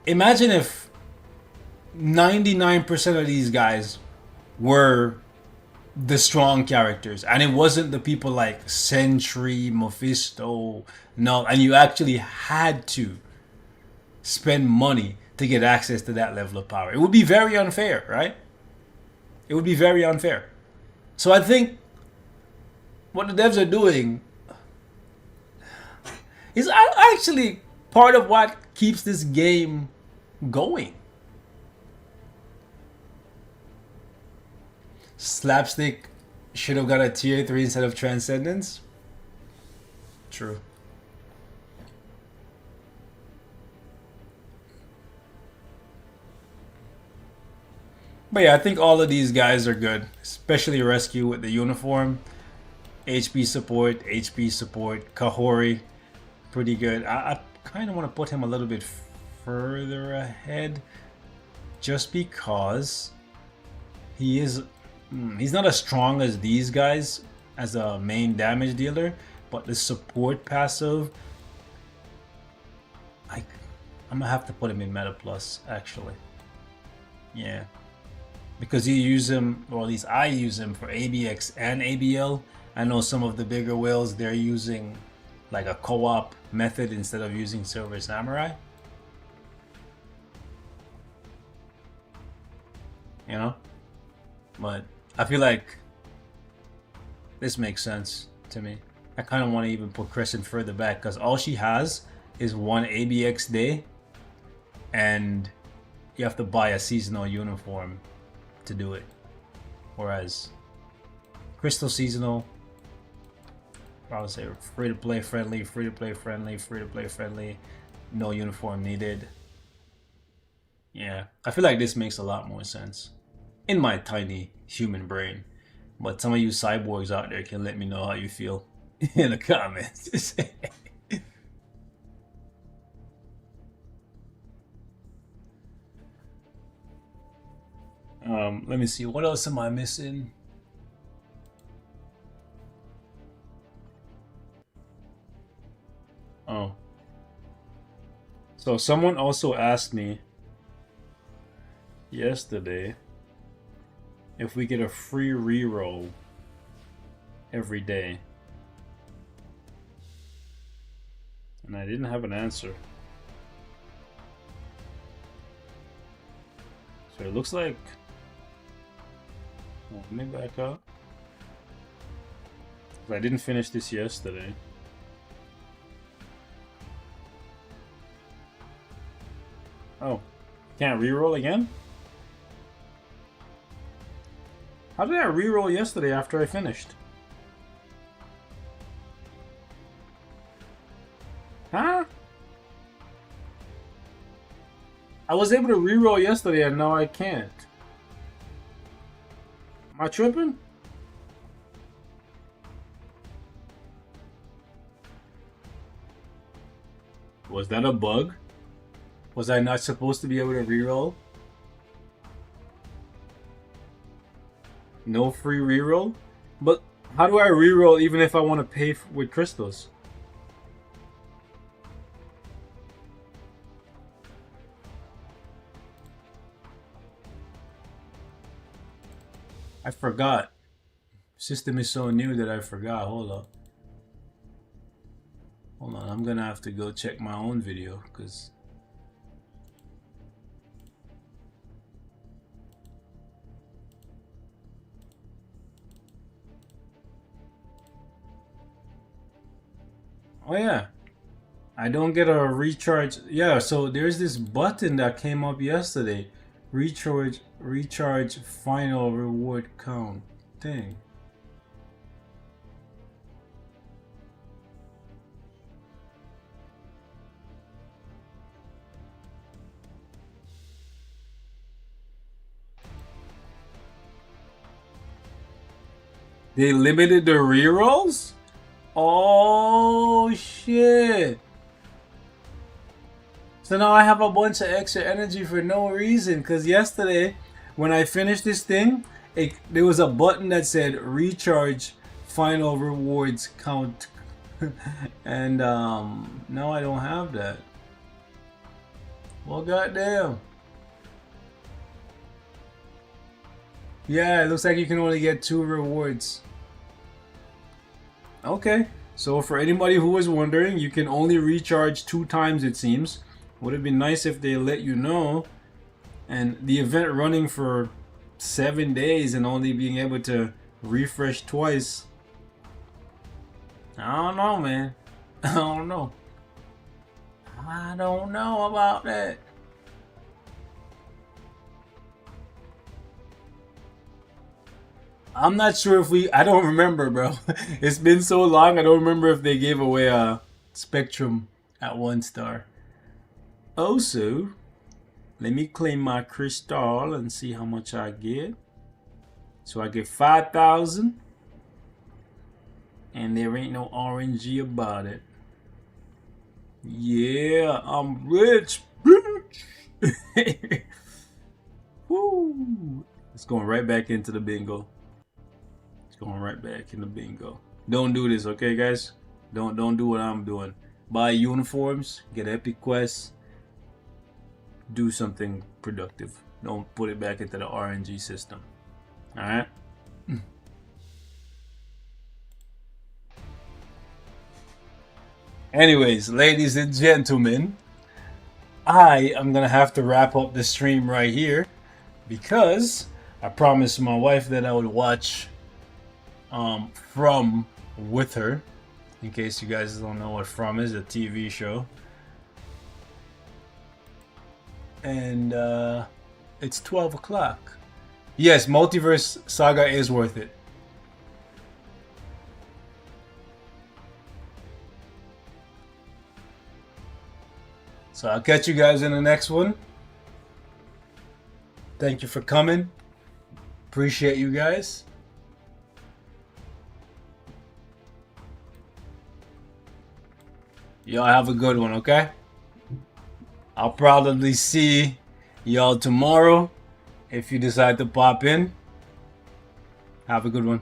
Imagine if 99% of these guys were the strong characters and it wasn't the people like Sentry, Mephisto, no, and you actually had to spend money to get access to that level of power. It would be very unfair, right? It would be very unfair. So I think what the devs are doing is actually part of what keeps this game going. Slapstick should have got a tier 3 instead of Transcendence. True. But yeah, I think all of these guys are good, especially Rescue with the uniform. HP support, Kahori, pretty good. I kind of want to put him a little bit further ahead just because he's not as strong as these guys as a main damage dealer, but the support passive, I'm gonna have to put him in Meta Plus actually. Yeah, because you use him, or at least I use him for ABX and ABL. I know some of the bigger whales, they're using like a co-op method instead of using Silver Samurai. You know? But I feel like this makes sense to me. I kind of want to even put Crescent further back because all she has is one ABX day and you have to buy a seasonal uniform to do it. Whereas Crystal Seasonal, I would say free to play friendly, no uniform needed. Yeah, I feel like this makes a lot more sense in my tiny human brain. But some of you cyborgs out there can let me know how you feel in the comments. Let me see, what else am I missing? Oh. So someone also asked me yesterday if we get a free reroll every day. And I didn't have an answer. So it looks like... Oh, let me back up. I didn't finish this yesterday. Oh, can't reroll again? How did I reroll yesterday after I finished? Huh? I was able to reroll yesterday and now I can't. Am I tripping? Was that a bug? Was I not supposed to be able to reroll? No free reroll? But how do I reroll even if I want to pay with crystals? I forgot. System is so new that I forgot. Hold up. Hold on, I'm gonna have to go check my own video because... Oh yeah, I don't get a recharge. Yeah, so there's this button that came up yesterday. Recharge final reward count thing. They limited the rerolls? Oh shit. So now I have a bunch of extra energy for no reason. Because yesterday, when I finished this thing, there was a button that said recharge final rewards count. And now I don't have that. Well, goddamn. Yeah, it looks like you can only get 2 rewards. Okay, so for anybody who was wondering, you can only recharge 2 times, it seems. Would it be nice if they let you know? And the event running for 7 days and only being able to refresh twice. I don't know, man. I don't know. I don't know about that. I'm not sure if I don't remember, bro. It's been so long, I don't remember if they gave away a Spectrum at 1 star. Also, let me claim my crystal and see how much I get. So I get 5,000. And there ain't no RNG about it. Yeah, I'm rich, bitch. Woo. It's going right back into the bingo. It's going right back in the bingo. Don't do this, okay, guys? Don't do what I'm doing. Buy uniforms, get epic quests, do something productive. Don't put it back into the RNG system. All right. Anyways, ladies and gentlemen, I am gonna have to wrap up the stream right here because I promised my wife that I would watch From with her. In case you guys don't know what From is, a TV show. And it's 12 o'clock. Yes, Multiverse Saga is worth it. So I'll catch you guys in the next one. Thank you for coming. Appreciate you guys. Y'all have a good one, okay? I'll probably see y'all tomorrow if you decide to pop in. Have a good one.